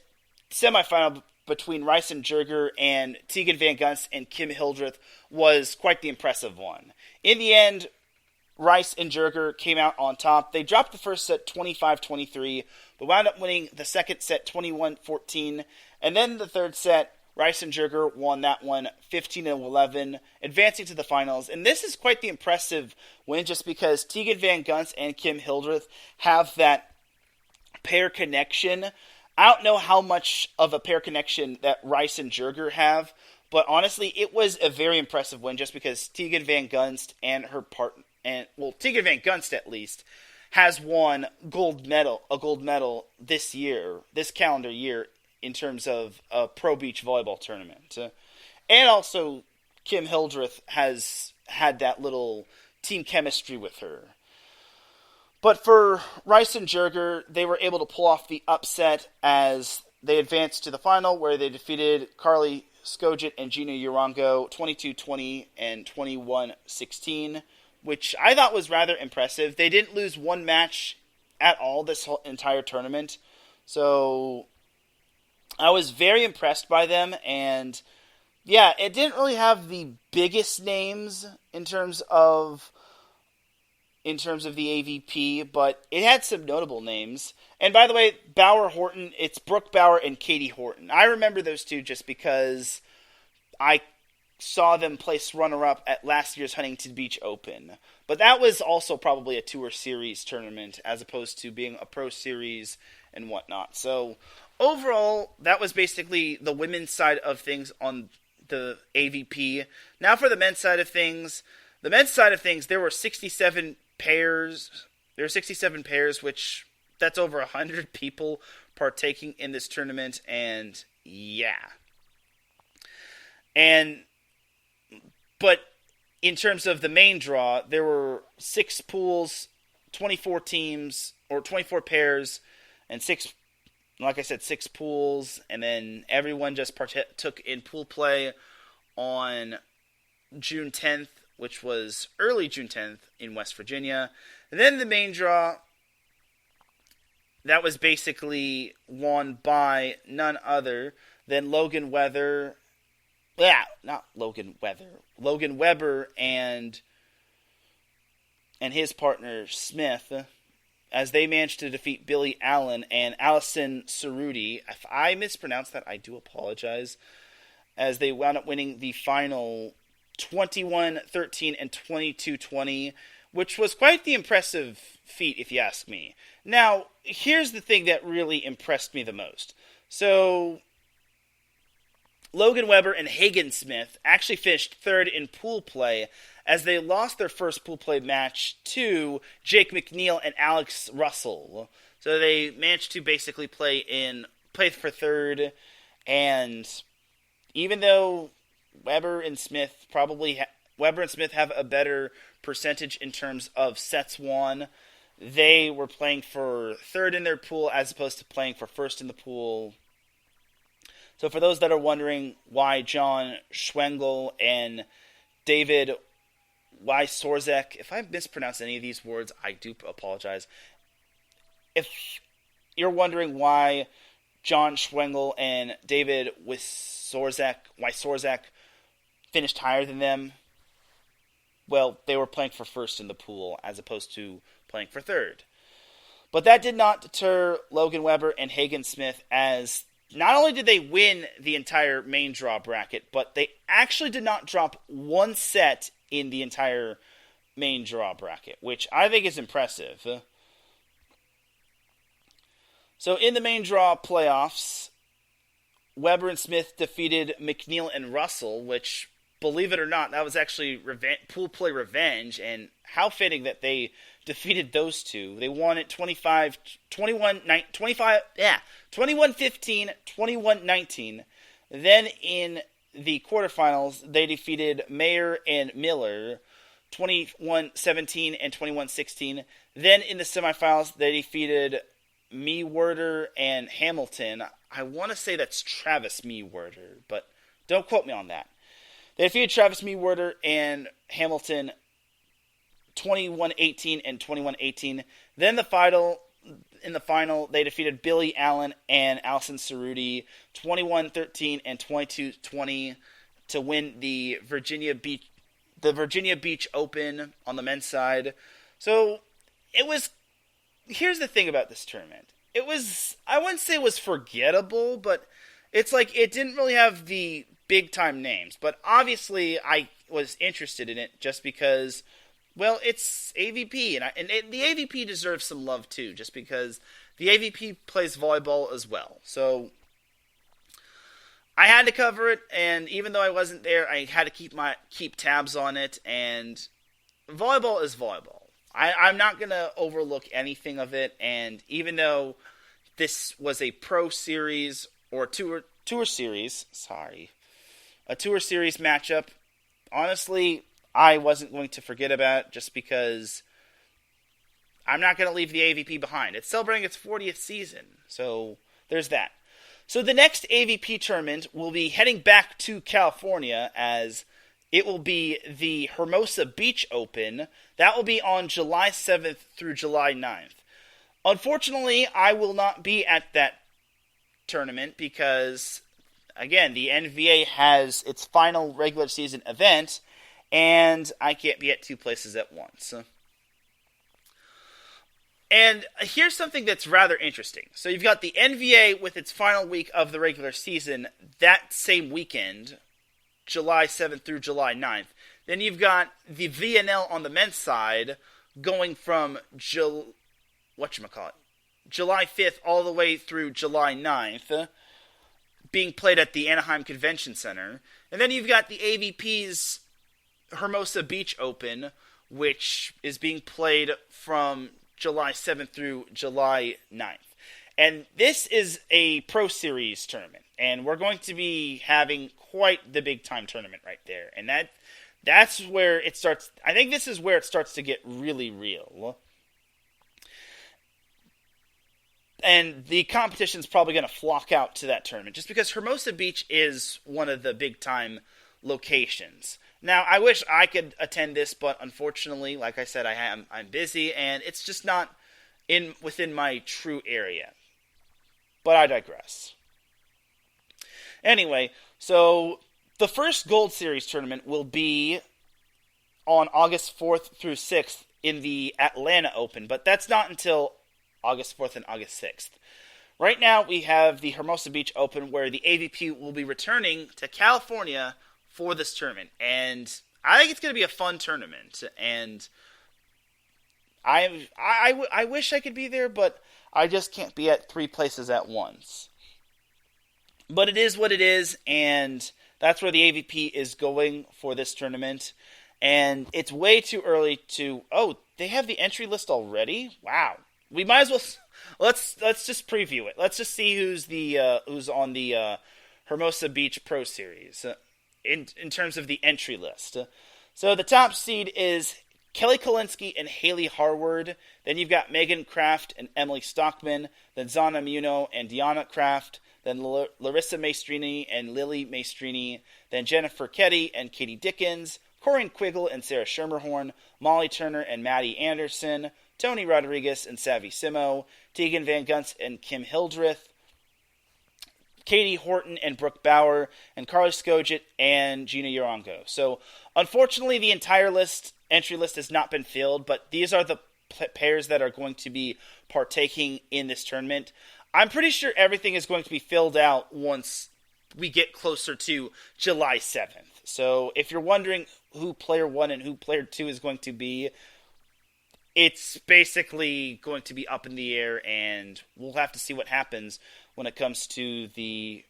semifinal between Rice and Jerger and Tegan Van Gunst and Kim Hildreth was quite the impressive one. In the end, Rice and Jerger came out on top. They dropped the first set 25-23, but wound up winning the second set 21-14. And then the third set, Rice and Jerger won that one 15-11, advancing to the finals. And this is quite the impressive win, just because Tegan Van Gunst and Kim Hildreth have that pair connection. I don't know how much of a pair connection that Rice and Jerger have, but honestly, it was a very impressive win, just because Tegan Van Gunst and her partner, Tegan Van Gunst at least, has won a gold medal this calendar year, in terms of a pro beach volleyball tournament. And also, Kim Hildreth has had that little team chemistry with her. But for Rice and Jerger, they were able to pull off the upset as they advanced to the final, where they defeated Carly Skogit and Gina Yarongo 22-20 and 21-16, which I thought was rather impressive. They didn't lose one match at all this whole entire tournament. So I was very impressed by them, and yeah, it didn't really have the biggest names in terms of the AVP, but it had some notable names. And by the way, Bauer Horton, it's Brooke Bauer and Katie Horton. I remember those two just because I saw them place runner-up at last year's Huntington Beach Open. But that was also probably a Tour Series tournament, as opposed to being a Pro Series and whatnot. So overall, that was basically the women's side of things on the AVP. Now for the men's side of things. The men's side of things, there were 67 pairs. There were 67 pairs, which that's over 100 people partaking in this tournament, and yeah. But in terms of the main draw, there were 6 pools, 24 teams, or 24 pairs, and 6 pools, and then everyone just partook in pool play on June 10th, which was early June 10th in West Virginia. And then the main draw, that was basically won by none other than Logan Weather. Yeah, not Logan Weather. Logan Weber and his partner Smith, as they managed to defeat Billy Allen and Allison Cerruti. If I mispronounced that, I do apologize. As they wound up winning the final 21-13 and 22-20, which was quite the impressive feat, if you ask me. Now, here's the thing that really impressed me the most. So, Logan Weber and Hagen Smith actually finished third in pool play as they lost their first pool play match to Jake McNeil and Alex Russell. So they managed to basically play for third, and even though Weber and Smith have a better percentage in terms of sets won, they were playing for third in their pool as opposed to playing for first in the pool. So for those that are wondering why John Schwengel and David Wysorzek, if I mispronounce any of these words, I do apologize. If you're wondering why John Schwengel and David Wysorzek finished higher than them, well, they were playing for first in the pool as opposed to playing for third. But that did not deter Logan Weber and Hagen Smith, as not only did they win the entire main draw bracket, but they actually did not drop one set in the entire main draw bracket, which I think is impressive. So in the main draw playoffs, Weber and Smith defeated McNeil and Russell, which, believe it or not, that was actually pool play revenge, and how fitting that they defeated those two. They won it 21-15, 21-19. Then in the quarterfinals, they defeated Mayer and Miller 21-17 and 21-16. Then in the semifinals, they defeated Meewerder and Hamilton. I want to say that's Travis Meewerder, but don't quote me on that. They defeated Travis Meewerder and Hamilton 21-18 and 21-18. Then in the final, they defeated Billy Allen and Allison Cerruti 21-13 and 22-20 to win the Virginia Beach Open on the men's side. So here's the thing about this tournament. I wouldn't say it was forgettable, but it's like it didn't really have the big time names. But obviously I was interested in it just because, well, it's AVP, and the AVP deserves some love too, just because the AVP plays volleyball as well. So I had to cover it, and even though I wasn't there, I had to keep tabs on it. And volleyball is volleyball. I'm not gonna overlook anything of it. And even though this was a pro series or tour series, a tour series matchup, honestly, I wasn't going to forget about it just because I'm not going to leave the AVP behind. It's celebrating its 40th season, so there's that. So the next AVP tournament will be heading back to California, as it will be the Hermosa Beach Open. That will be on July 7th through July 9th. Unfortunately, I will not be at that tournament because, again, the NVA has its final regular season event, and I can't be at two places at once. And here's something that's rather interesting. So you've got the NVA with its final week of the regular season that same weekend, July 7th through July 9th. Then you've got the VNL on the men's side going from July 5th all the way through July 9th, being played at the Anaheim Convention Center. And then you've got the AVP's Hermosa Beach Open, which is being played from July 7th through July 9th. And this is a Pro Series tournament, and we're going to be having quite the big-time tournament right there. And that's where it starts. I think this is where it starts to get really real. And the competition's probably going to flock out to that tournament, just because Hermosa Beach is one of the big-time locations. Now, I wish I could attend this, but unfortunately, like I said, I'm busy, and it's just not within my true area. But I digress. Anyway, so the first Gold Series tournament will be on August 4th through 6th in the Atlanta Open, but that's not until August 4th and August 6th. Right now, we have the Hermosa Beach Open, where the AVP will be returning to California for this tournament. And I think it's going to be a fun tournament. And I wish I could be there, but I just can't be at 3 places at once. But it is what it is, and that's where the AVP is going for this tournament. And it's way too early to... Oh, they have the entry list already? Wow. We might as well... Let's just preview it. Let's just see who's on the Hermosa Beach Pro Series in terms of the entry list. So the top seed is Kelly Kolinsky and Haley Harward. Then you've got Megan Kraft and Emily Stockman. Then Zana Muno and Deanna Kraft. Then Larissa Maestrini and Lily Maestrini. Then Jennifer Ketty and Katie Dickens. Corinne Quiggle and Sarah Schermerhorn. Molly Turner and Maddie Anderson. Tony Rodriguez and Savvy Simo. Tegan Van Gunst and Kim Hildreth. Katie Horton and Brooke Bauer. And Carly Skojit and Gina Urango. So, unfortunately, the entire entry list has not been filled, but these are the pairs that are going to be partaking in this tournament. I'm pretty sure everything is going to be filled out once we get closer to July 7th. So if you're wondering who player 1 and who player 2 is going to be, it's basically going to be up in the air, and we'll have to see what happens when it comes to the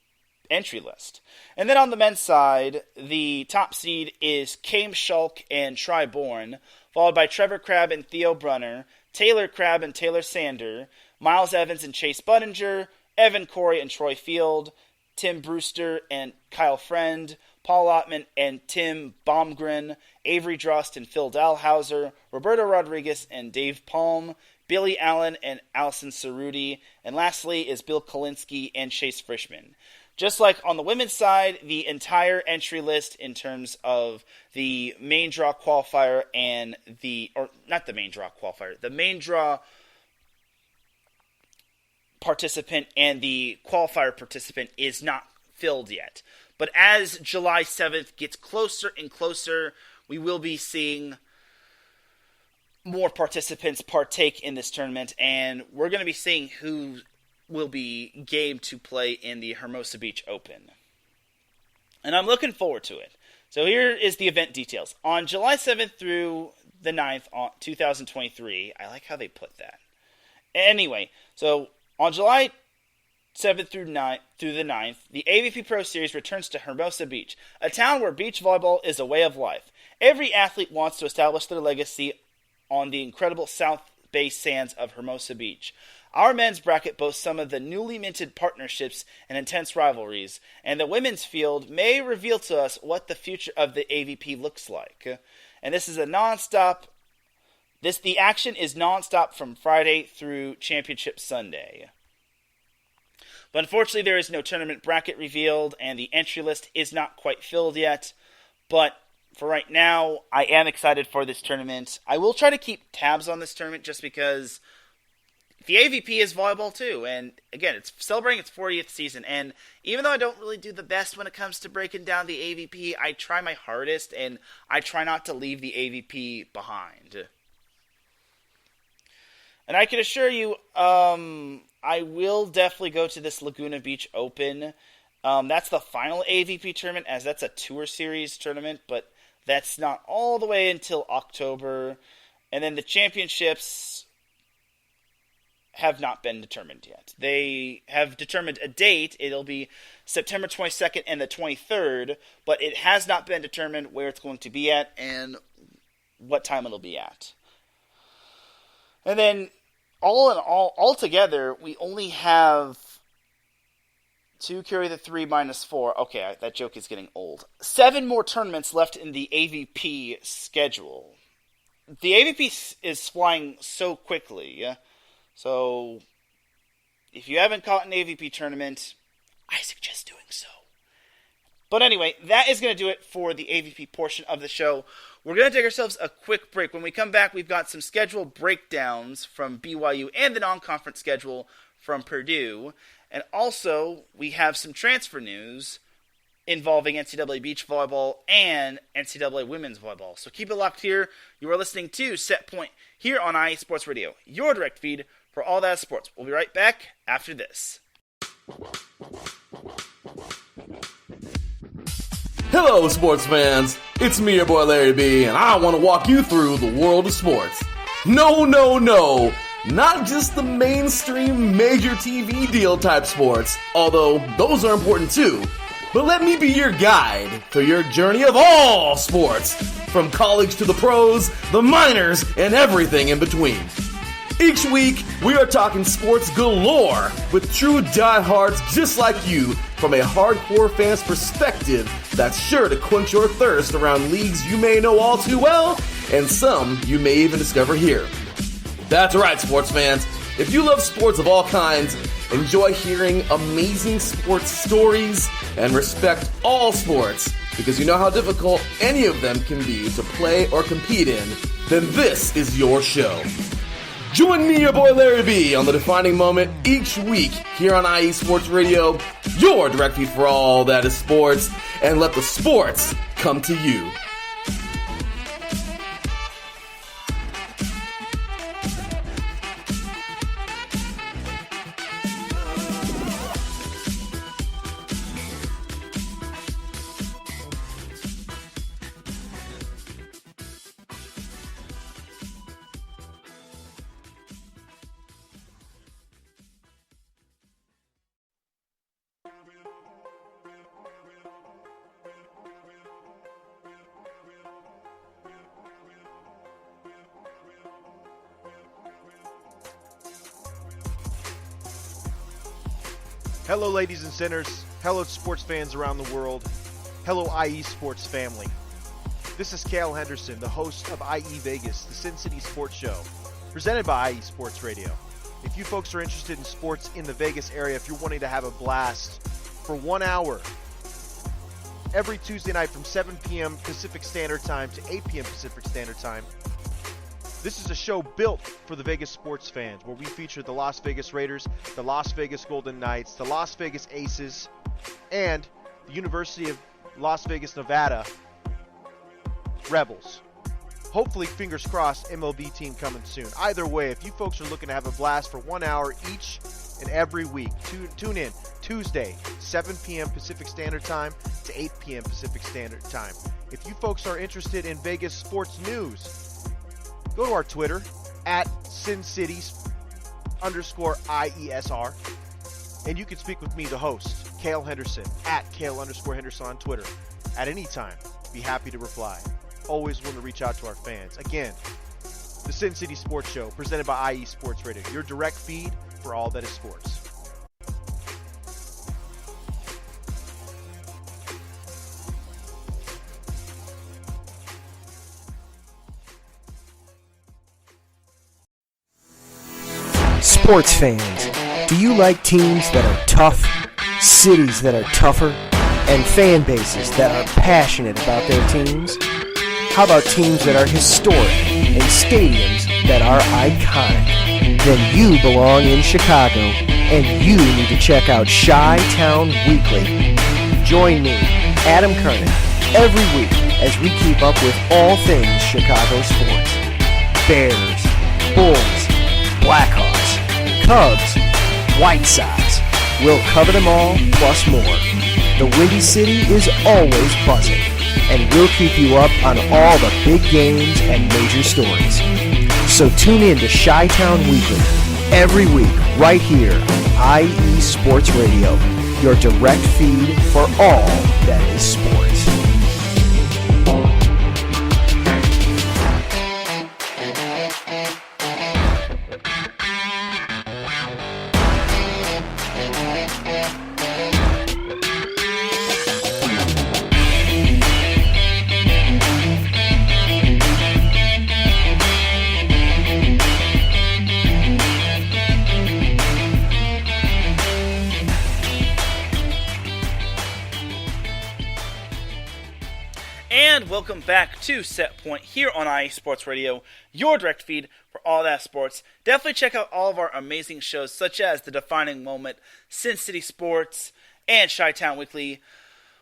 entry list. And then on the men's side, the top seed is Kame Schulk and Tri Bourne, followed by Trevor Crabb and Theo Brunner, Taylor Crabb and Taylor Sander, Miles Evans and Chase Budinger, Evan Corey and Troy Field, Tim Brewster and Kyle Friend, Paul Ottman and Tim Baumgren, Avery Drost and Phil Dahlhauser, Roberto Rodriguez and Dave Palm, Billy Allen and Allison Cerruti, and lastly is Bill Kolinsky and Chase Frischman. Just like on the women's side, the entire entry list in terms of the main draw qualifier and the main draw participant and the qualifier participant is not filled yet. But as July 7th gets closer and closer, we will be seeing more participants partake in this tournament, and we're going to be seeing who will be game to play in the Hermosa Beach Open. And I'm looking forward to it. So here is the event details. On July 7th through the 9th, 2023, I like how they put that. Anyway, so on July 7th through the 9th, the AVP Pro Series returns to Hermosa Beach, a town where beach volleyball is a way of life. Every athlete wants to establish their legacy on the incredible South Bay sands of Hermosa Beach. Our men's bracket boasts some of the newly minted partnerships and intense rivalries, and the women's field may reveal to us what the future of the AVP looks like. And this is the action is non-stop from Friday through Championship Sunday. But unfortunately, there is no tournament bracket revealed, and the entry list is not quite filled yet. But for right now, I am excited for this tournament. I will try to keep tabs on this tournament just because the AVP is volleyball too, and again, it's celebrating its 40th season, and even though I don't really do the best when it comes to breaking down the AVP, I try my hardest, and I try not to leave the AVP behind. And I can assure you, I will definitely go to this Laguna Beach Open. That's the final AVP tournament, as that's a tour series tournament, but that's not all the way until October. And then the championships have not been determined yet. They have determined a date. It'll be September 22nd and the 23rd, but it has not been determined where it's going to be at and what time it'll be at. And then, all in all, altogether, we only have 2 carry the 3 minus 4. Okay, that joke is getting old. 7 more tournaments left in the AVP schedule. The AVP is flying so quickly. So, if you haven't caught an AVP tournament, I suggest doing so. But anyway, that is going to do it for the AVP portion of the show. We're going to take ourselves a quick break. When we come back, we've got some schedule breakdowns from BYU and the non-conference schedule from Purdue. And also, we have some transfer news involving NCAA beach volleyball and NCAA women's volleyball. So keep it locked here. You are listening to Set Point here on IE Sports Radio, your direct feed for all that sports. We'll be right back after this. Hello, sports fans. It's me, your boy Larry B, and I want to walk you through the world of sports. No, not just the mainstream major TV deal type sports, although those are important too. But let me be your guide through your journey of all sports, from college to the pros, the minors, and everything in between. Each week, we are talking sports galore with true diehards just like you from a hardcore fan's perspective that's sure to quench your thirst around leagues you may know all too well and some you may even discover here. That's right, sports fans. If you love sports of all kinds, enjoy hearing amazing sports stories, and respect all sports because you know how difficult any of them can be to play or compete in, then this is your show. Join me, your boy Larry B, on the defining moment each week here on IE Sports Radio, your direct feed for all that is sports, and let the sports come to you. Hello, ladies and sinners. Hello, sports fans around the world. Hello, IE Sports family. This is Cale Henderson, the host of IE Vegas, the Sin City Sports Show, presented by IE Sports Radio. If you folks are interested in sports in the Vegas area, if you're wanting to have a blast for 1 hour, every Tuesday night from 7 p.m. Pacific Standard Time to 8 p.m. Pacific Standard Time, this is a show built for the Vegas sports fans, where we feature the Las Vegas Raiders, the Las Vegas Golden Knights, the Las Vegas Aces, and the University of Las Vegas, Nevada Rebels. Hopefully, fingers crossed, MLB team coming soon. Either way, if you folks are looking to have a blast for 1 hour each and every week, tune in Tuesday, 7 p.m. Pacific Standard Time to 8 p.m. Pacific Standard Time. If you folks are interested in Vegas sports news, go to our Twitter, at SinCities_IESR, and you can speak with me, the host, Cale Henderson, at Cale_Henderson on Twitter. At any time, be happy to reply. Always willing to reach out to our fans. Again, the Sin City Sports Show, presented by IE Sports Radio, your direct feed for all that is sports. Sports fans, do you like teams that are tough, cities that are tougher, and fan bases that are passionate about their teams? How about teams that are historic and stadiums that are iconic? Then you belong in Chicago, and you need to check out Chi-Town Weekly. Join me, Adam Kernan, every week as we keep up with all things Chicago sports. Bears, Bulls, Blackhawks, Cubs, White Sox. We'll cover them all, plus more. The Windy City is always buzzing, and we'll keep you up on all the big games and major stories. So tune in to Chi-Town Weekly every week right here on IE Sports Radio, your direct feed for all that is sports. And welcome back to Set Point here on IE Sports Radio, your direct feed for all that sports. Definitely check out all of our amazing shows such as The Defining Moment, Sin City Sports, and Chi-Town Weekly.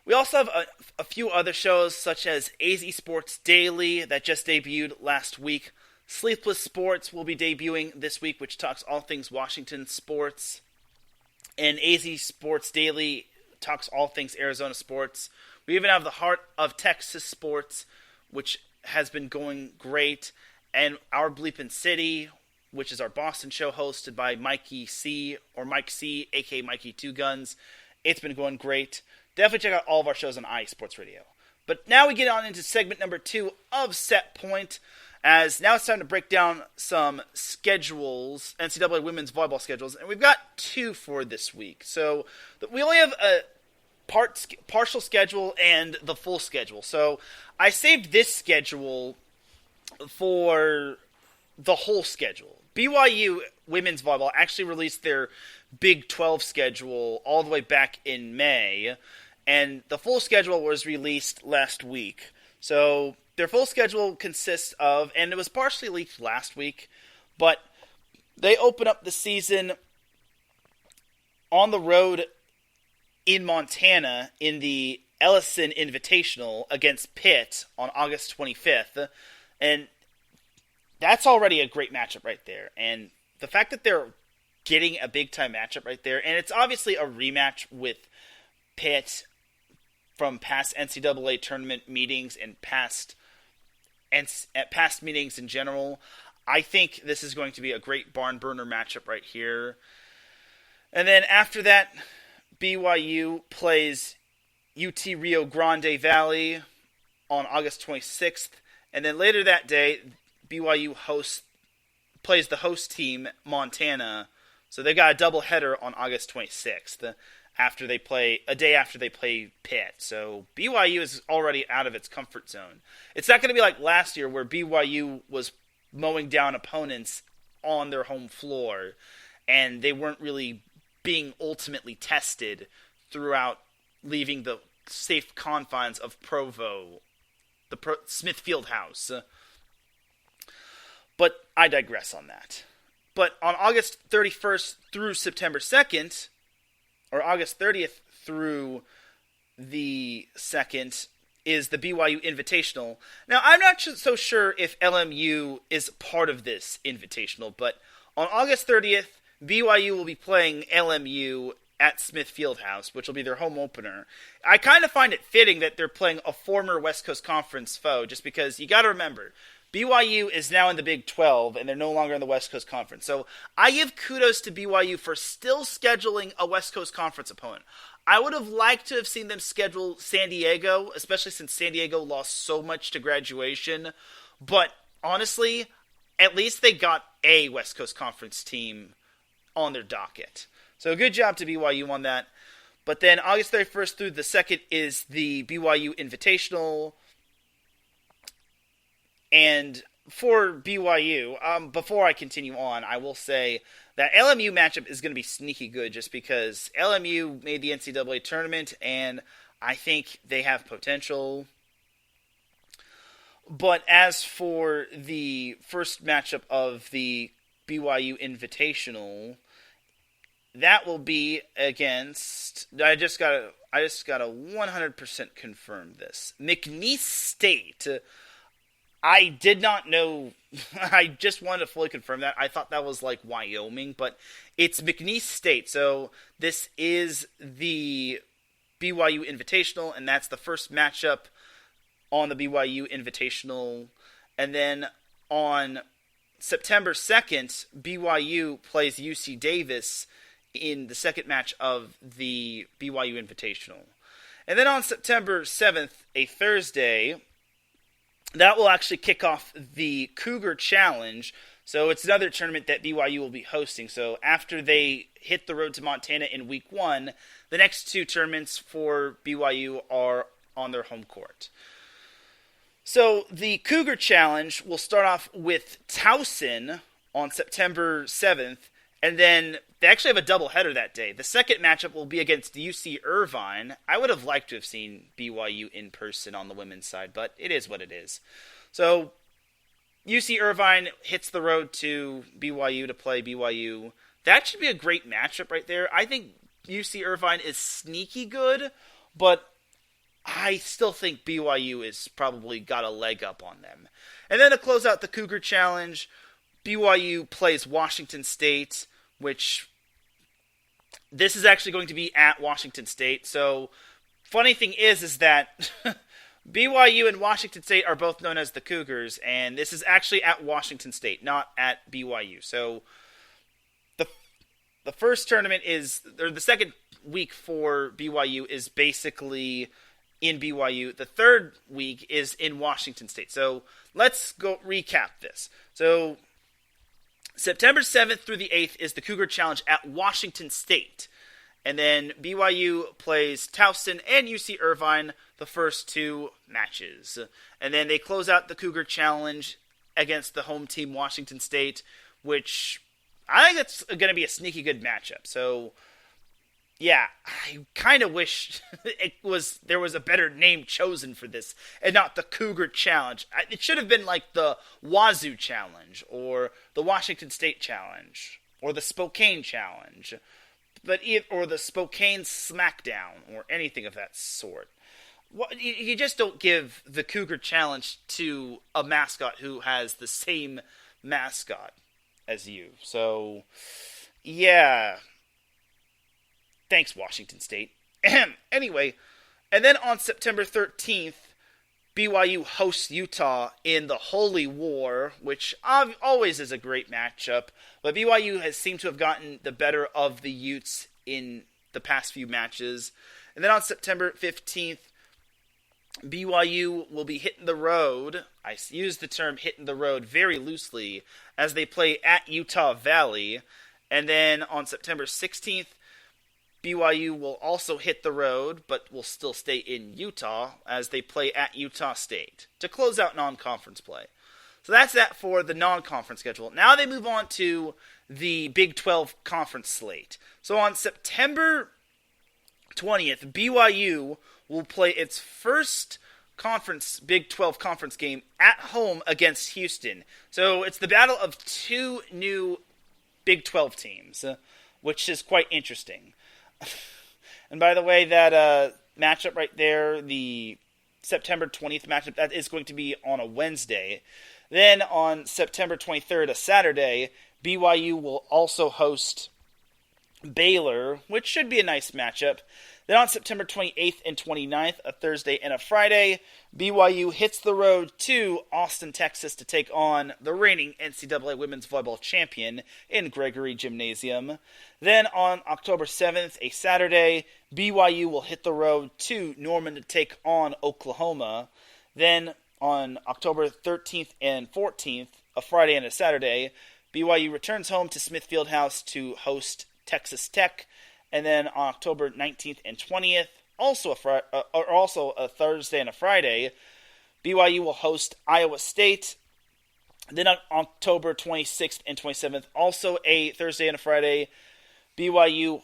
We also have a few other shows such as AZ Sports Daily that just debuted last week. Sleepless Sports will be debuting this week, which talks all things Washington sports. And AZ Sports Daily talks all things Arizona sports. We even have the Heart of Texas Sports, which has been going great. And Our Bleepin' City, which is our Boston show hosted by Mikey C, or Mike C, a.k.a. Mikey Two Guns. It's been going great. Definitely check out all of our shows on IE Sports Radio. But now we get on into segment number 2 of Set Point, as now it's time to break down some schedules, NCAA women's volleyball schedules, and we've got 2 for this week. So we only have a partial schedule and the full schedule. So I saved this schedule for the whole schedule. BYU women's volleyball actually released their Big 12 schedule all the way back in May, and the full schedule was released last week. So their full schedule consists of, and it was partially leaked last week, but they open up the season on the road in Montana in the Ellison Invitational against Pitt on August 25th. And that's already a great matchup right there. And the fact that they're getting a big-time matchup right there, and it's obviously a rematch with Pitt from past NCAA tournament meetings and past meetings in general. I think this is going to be a great barn-burner matchup right here. And then after that, BYU plays UT Rio Grande Valley on August 26th. And then later that day, BYU plays the host team, Montana. So they got a doubleheader on August 26th, a day after they play Pitt. So BYU is already out of its comfort zone. It's not going to be like last year where BYU was mowing down opponents on their home floor, and they weren't really being ultimately tested throughout leaving the safe confines of Provo, Smith Fieldhouse. But I digress on that. But on August 31st through September 2nd, or August 30th through the 2nd, is the BYU Invitational. Now, I'm not so sure if LMU is part of this Invitational, but on August 30th, BYU will be playing LMU at Smith Fieldhouse, which will be their home opener. I kind of find it fitting that they're playing a former West Coast Conference foe, just because you got to remember, BYU is now in the Big 12, and they're no longer in the West Coast Conference. So I give kudos to BYU for still scheduling a West Coast Conference opponent. I would have liked to have seen them schedule San Diego, especially since San Diego lost so much to graduation. But honestly, at least they got a West Coast Conference team on their docket. So good job to BYU on that. But then August 31st through the 2nd is the BYU Invitational. And for BYU, before I continue on, I will say that LMU matchup is going to be sneaky good just because LMU made the NCAA tournament, and I think they have potential. But as for the first matchup of the BYU Invitational, that will be against, I just gotta 100% confirm this, McNeese State. I did not know. I just wanted to fully confirm that. I thought that was like Wyoming, but it's McNeese State. So this is the BYU Invitational, and that's the first matchup on the BYU Invitational. And then on September 2nd, BYU plays UC Davis in the second match of the BYU Invitational. And then on September 7th, a Thursday, that will actually kick off the Cougar Challenge. So it's another tournament that BYU will be hosting. So after they hit the road to Montana in week 1, the next 2 tournaments for BYU are on their home court. So the Cougar Challenge will start off with Towson on September 7th, and then they actually have a doubleheader that day. The second matchup will be against UC Irvine. I would have liked to have seen BYU in person on the women's side, but it is what it is. So UC Irvine hits the road to BYU to play BYU. That should be a great matchup right there. I think UC Irvine is sneaky good, but I still think BYU is probably got a leg up on them. And then to close out the Cougar Challenge, BYU plays Washington State, which this is actually going to be at Washington State. So funny thing is that BYU and Washington State are both known as the Cougars, and this is actually at Washington State, not at BYU. So the first tournament the second week for BYU is basically in BYU. The third week is in Washington State. So let's go recap this. So September 7th through the 8th is the Cougar Challenge at Washington State. And then BYU plays Towson and UC Irvine the first two matches. And then they close out the Cougar Challenge against the home team Washington State, which I think that's going to be a sneaky good matchup. So, yeah, I kind of wish there was a better name chosen for this and not the Cougar Challenge. It should have been like the Wazoo Challenge or the Washington State Challenge or the Spokane Challenge, or the Spokane Smackdown or anything of that sort. You just don't give the Cougar Challenge to a mascot who has the same mascot as you. So, yeah. Thanks, Washington State. Anyway, and then on September 13th, BYU hosts Utah in the Holy War, which always is a great matchup. But BYU has seemed to have gotten the better of the Utes in the past few matches. And then on September 15th, BYU will be hitting the road. I use the term hitting the road very loosely as they play at Utah Valley. And then on September 16th, BYU will also hit the road, but will still stay in Utah as they play at Utah State to close out non-conference play. So that's that for the non-conference schedule. Now they move on to the Big 12 conference slate. So on September 20th, BYU will play its first Big 12 conference game at home against Houston. So it's the battle of two new Big 12 teams, which is quite interesting. And by the way, that matchup right there, the September 20th matchup, that is going to be on a Wednesday. Then on September 23rd, a Saturday, BYU will also host Baylor, which should be a nice matchup. Then on September 28th and 29th, a Thursday and a Friday, BYU hits the road to Austin, Texas to take on the reigning NCAA women's volleyball champion in Gregory Gymnasium. Then on October 7th, a Saturday, BYU will hit the road to Norman to take on Oklahoma. Then on October 13th and 14th, a Friday and a Saturday, BYU returns home to Smith Fieldhouse to host Texas Tech. And then on October 19th and 20th, also a Thursday and a Friday, BYU will host Iowa State. Then on October 26th and 27th, also a Thursday and a Friday, BYU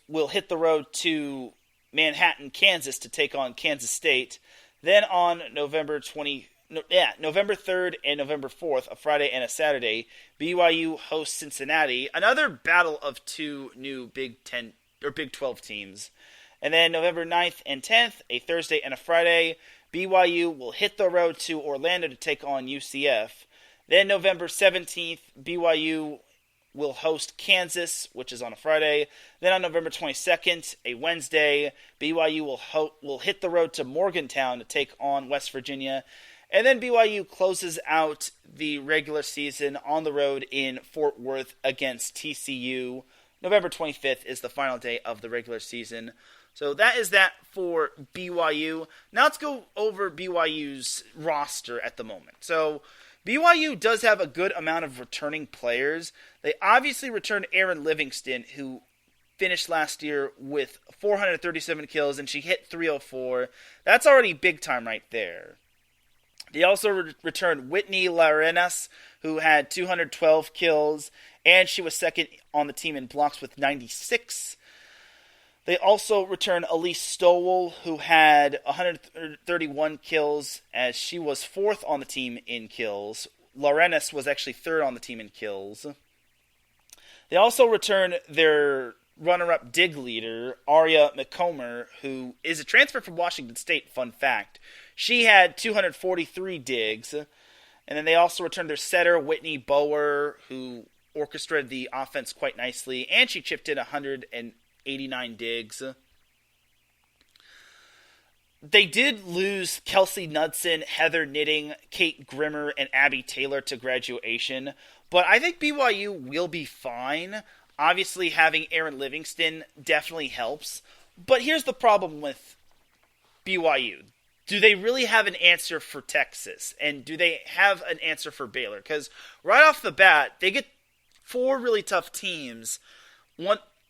will hit the road to Manhattan, Kansas to take on Kansas State. Then on November 3rd and November 4th, a Friday and a Saturday, BYU hosts Cincinnati, another battle of two new Big 12 teams. And then November 9th and 10th, a Thursday and a Friday, BYU will hit the road to Orlando to take on UCF. Then November 17th, BYU will host Kansas, which is on a Friday. Then on November 22nd, a Wednesday, BYU will hit the road to Morgantown to take on West Virginia. And then BYU closes out the regular season on the road in Fort Worth against TCU. November 25th is the final day of the regular season. So that is that for BYU. Now let's go over BYU's roster at the moment. So BYU does have a good amount of returning players. They obviously returned Aaron Livingston, who finished last year with 437 kills, and she hit 304. That's already big time right there. They also returned Whitney Larenas, who had 212 kills, and she was second on the team in blocks with 96. They also returned Elise Stowell, who had 131 kills, as she was fourth on the team in kills. Larenas was actually third on the team in kills. They also returned their runner-up dig leader, Aria McComber, who is a transfer from Washington State, fun fact. She had 243 digs. And then they also returned their setter, Whitney Bower, who orchestrated the offense quite nicely, and she chipped in 189 digs. They did lose Kelsey Knudsen, Heather Knitting, Kate Grimmer, and Abby Taylor to graduation, but I think BYU will be fine. Obviously, having Erin Livingston definitely helps, but here's the problem with BYU. Do they really have an answer for Texas? And do they have an answer for Baylor? Because right off the bat, they get 4 really tough teams,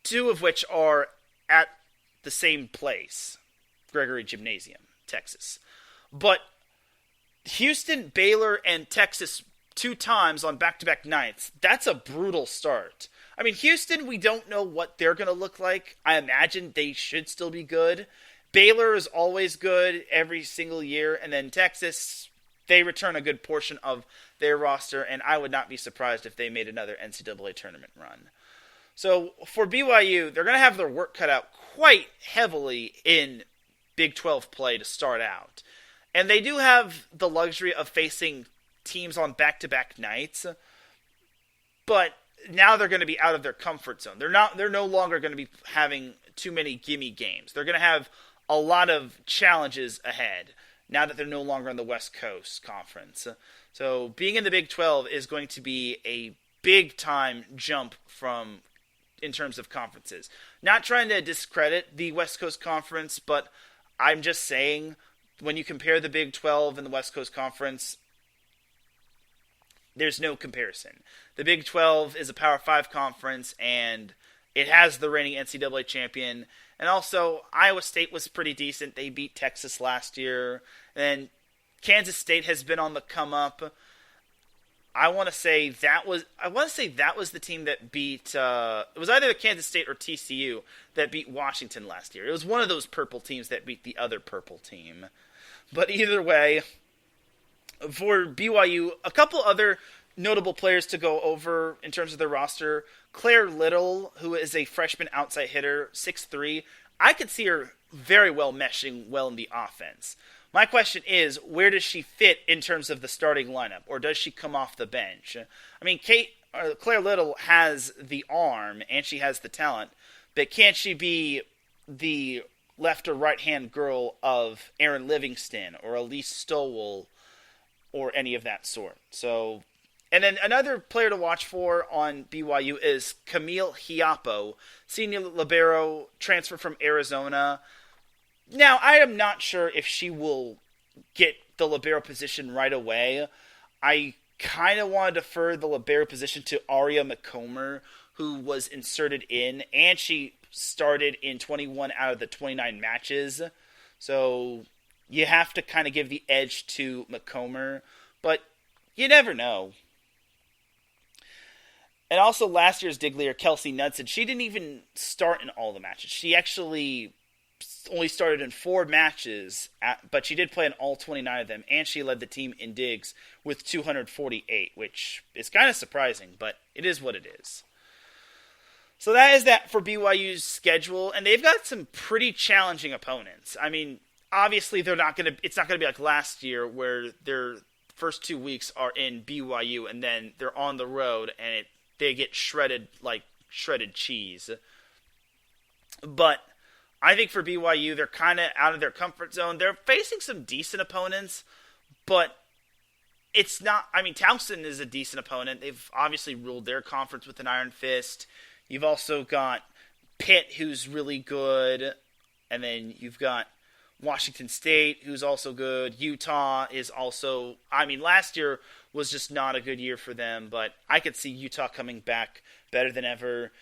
2 of which are at the same place, Gregory Gymnasium, Texas. But Houston, Baylor, and Texas 2 times on back-to-back nights, that's a brutal start. I mean, Houston, we don't know what they're going to look like. I imagine they should still be good. Baylor is always good every single year. And then Texas, they return a good portion of their roster, and I would not be surprised if they made another NCAA tournament run. So for BYU, they're going to have their work cut out quite heavily in Big 12 play to start out. And they do have the luxury of facing teams on back-to-back nights, but now they're going to be out of their comfort zone. They're no longer going to be having too many gimme games. They're going to have a lot of challenges ahead now that they're no longer in the West Coast Conference. So being in the Big 12 is going to be a big-time jump in terms of conferences. Not trying to discredit the West Coast Conference, but I'm just saying when you compare the Big 12 and the West Coast Conference, there's no comparison. The Big 12 is a Power 5 conference, and it has the reigning NCAA champion. And also, Iowa State was pretty decent. They beat Texas last year. And Kansas State has been on the come up. I want to say that was the team that beat. It was either Kansas State or TCU that beat Washington last year. It was one of those purple teams that beat the other purple team. But either way, for BYU, a couple other notable players to go over in terms of their roster. Claire Little, who is a freshman outside hitter, 6'3". I could see her very well meshing well in the offense. My question is, where does she fit in terms of the starting lineup, or does she come off the bench? I mean, Claire Little has the arm, and she has the talent, but can't she be the left or right-hand girl of Erin Livingston or Elise Stowell or any of that sort? So, and then another player to watch for on BYU is Camille Hiapo, senior libero, transfer from Arizona. Now, I am not sure if she will get the libero position right away. I kind of want to defer the libero position to Aria McComber, who was inserted in, and she started in 21 out of the 29 matches. So you have to kind of give the edge to McComber, but you never know. And also last year's dig leader, Kelsey Knudsen, she didn't even start in all the matches. She actually only started in 4 matches, but she did play in all 29 of them, and she led the team in digs with 248, which is kind of surprising, but it is what it is. So that is that for BYU's schedule, and they've got some pretty challenging opponents. I mean, obviously it's not going to be like last year where their first 2 weeks are in BYU and then they're on the road and they get shredded like shredded cheese. But I think for BYU, they're kind of out of their comfort zone. They're facing some decent opponents, but it's not. I mean, Towson is a decent opponent. They've obviously ruled their conference with an iron fist. You've also got Pitt, who's really good, and then you've got Washington State, who's also good. Utah is also. I mean, last year was just not a good year for them, but I could see Utah coming back better than ever.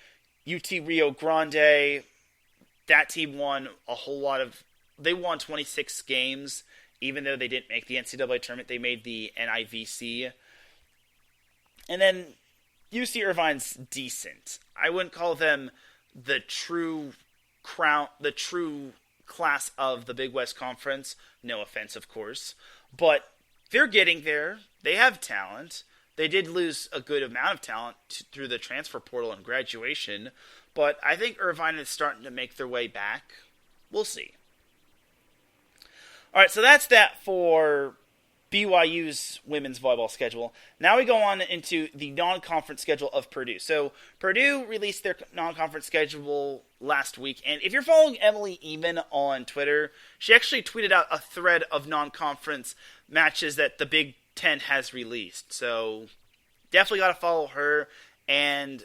UT Rio Grande. That team won a whole lot of. They won 26 games even though they didn't make the NCAA tournament, they made the NIVC. And then UC Irvine's decent. I wouldn't call them the true class of the Big West Conference. No offense, of course. But they're getting there. They have talent. They did lose a good amount of talent through the transfer portal and graduation. But I think Irvine is starting to make their way back. We'll see. All right, so that's that for BYU's women's volleyball schedule. Now we go on into the non-conference schedule of Purdue. So Purdue released their non-conference schedule last week, and if you're following Emily Eman on Twitter, she actually tweeted out a thread of non-conference matches that the Big Ten has released. So definitely got to follow her, and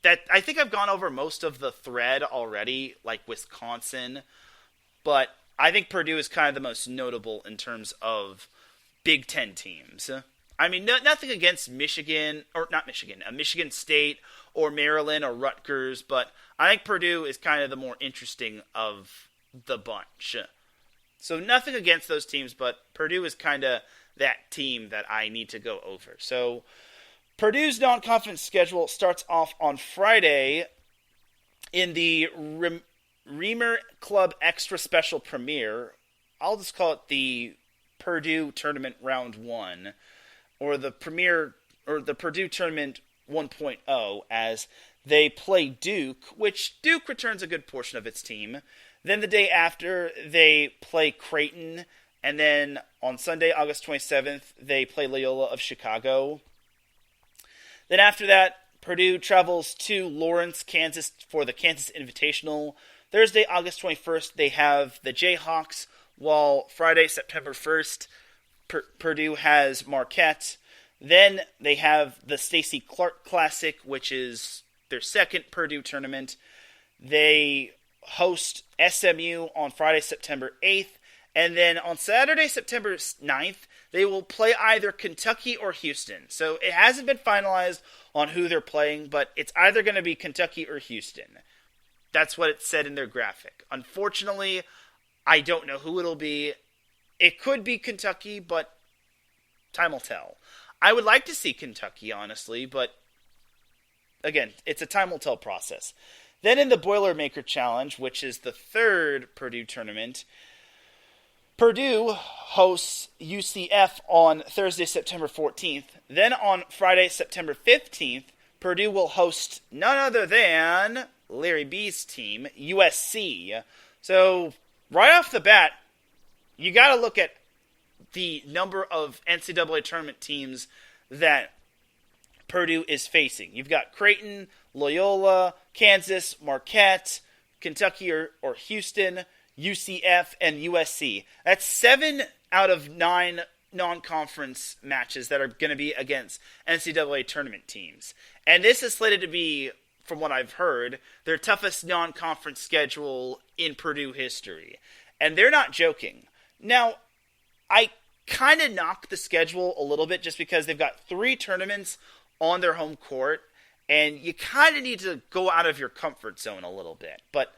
that I think I've gone over most of the thread already, like Wisconsin, but I think Purdue is kind of the most notable in terms of Big Ten teams. I mean, nothing against Michigan, or not Michigan, Michigan State or Maryland or Rutgers, but I think Purdue is kind of the more interesting of the bunch. So nothing against those teams, but Purdue is kind of that team that I need to go over. So Purdue's non-conference schedule starts off on Friday in the Reamer Club Extra Special Premiere. I'll just call it the Purdue Tournament Round 1, or the Purdue Tournament 1.0, as they play Duke, which Duke returns a good portion of its team. Then the day after, they play Creighton, and then on Sunday, August 27th, they play Loyola of Chicago. Then after that, Purdue travels to Lawrence, Kansas for the Kansas Invitational. Thursday, August 21st, they have the Jayhawks, while Friday, September 1st, Purdue has Marquette. Then they have the Stacey Clark Classic, which is their second Purdue tournament. They host SMU on Friday, September 8th. And then on Saturday, September 9th, they will play either Kentucky or Houston. So it hasn't been finalized on who they're playing, but it's either going to be Kentucky or Houston. That's what it said in their graphic. Unfortunately, I don't know who it'll be. It could be Kentucky, but time will tell. I would like to see Kentucky, honestly, but again, it's a time will tell process. Then in the Boilermaker Challenge, which is the third Purdue tournament, Purdue hosts UCF on Thursday, September 14th. Then on Friday, September 15th, Purdue will host none other than Larry B's team, USC. So right off the bat, you got to look at the number of NCAA tournament teams that Purdue is facing. You've got Creighton, Loyola, Kansas, Marquette, Kentucky or Houston, UCF, and USC. That's 7 out of 9 non-conference matches that are going to be against NCAA tournament teams. And this is slated to be, from what I've heard, their toughest non-conference schedule in Purdue history. And they're not joking. Now, I kind of knock the schedule a little bit just because they've got 3 tournaments on their home court, and you kind of need to go out of your comfort zone a little bit. But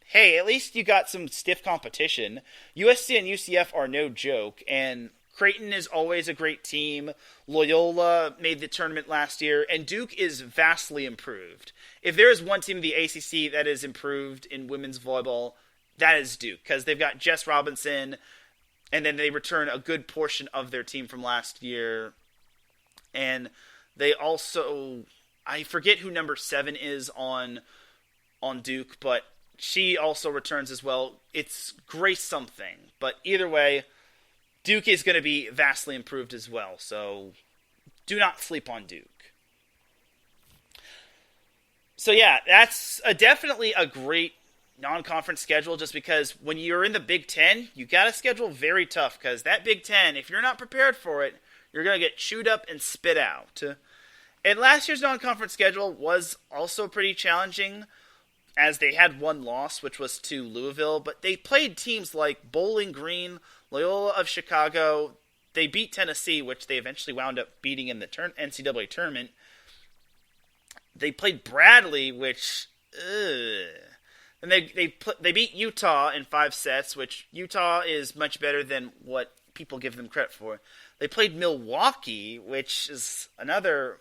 hey, at least you got some stiff competition. USC and UCF are no joke, and Creighton is always a great team. Loyola made the tournament last year, and Duke is vastly improved. If there is one team in the ACC that is improved in women's volleyball, that is Duke, because they've got Jess Robinson, and then they return a good portion of their team from last year. And they also, I forget who number 7 is on Duke, but she also returns as well. It's Grace something, but either way, Duke is going to be vastly improved as well, so do not sleep on Duke. So yeah, that's definitely a great non-conference schedule, just because when you're in the Big Ten, you got to schedule very tough, because that Big Ten, if you're not prepared for it, you're going to get chewed up and spit out. And last year's non-conference schedule was also pretty challenging, as they had one loss, which was to Louisville, but they played teams like Bowling Green, Loyola of Chicago. They beat Tennessee, which they eventually wound up beating in the NCAA tournament. They played Bradley, which, And they beat Utah in 5 sets, which Utah is much better than what people give them credit for. They played Milwaukee, which is another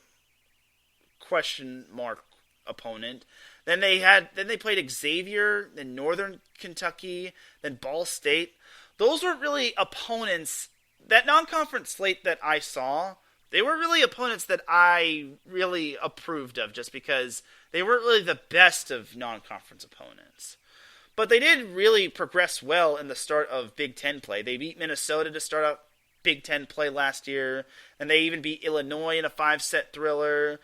question mark opponent. Then they played Xavier, then Northern Kentucky, then Ball State. Those were really opponents. That non-conference slate that I saw, they were really opponents that I really approved of, just because they weren't really the best of non-conference opponents. But they did really progress well in the start of Big Ten play. They beat Minnesota to start out Big Ten play last year, and they even beat Illinois in a 5-set thriller.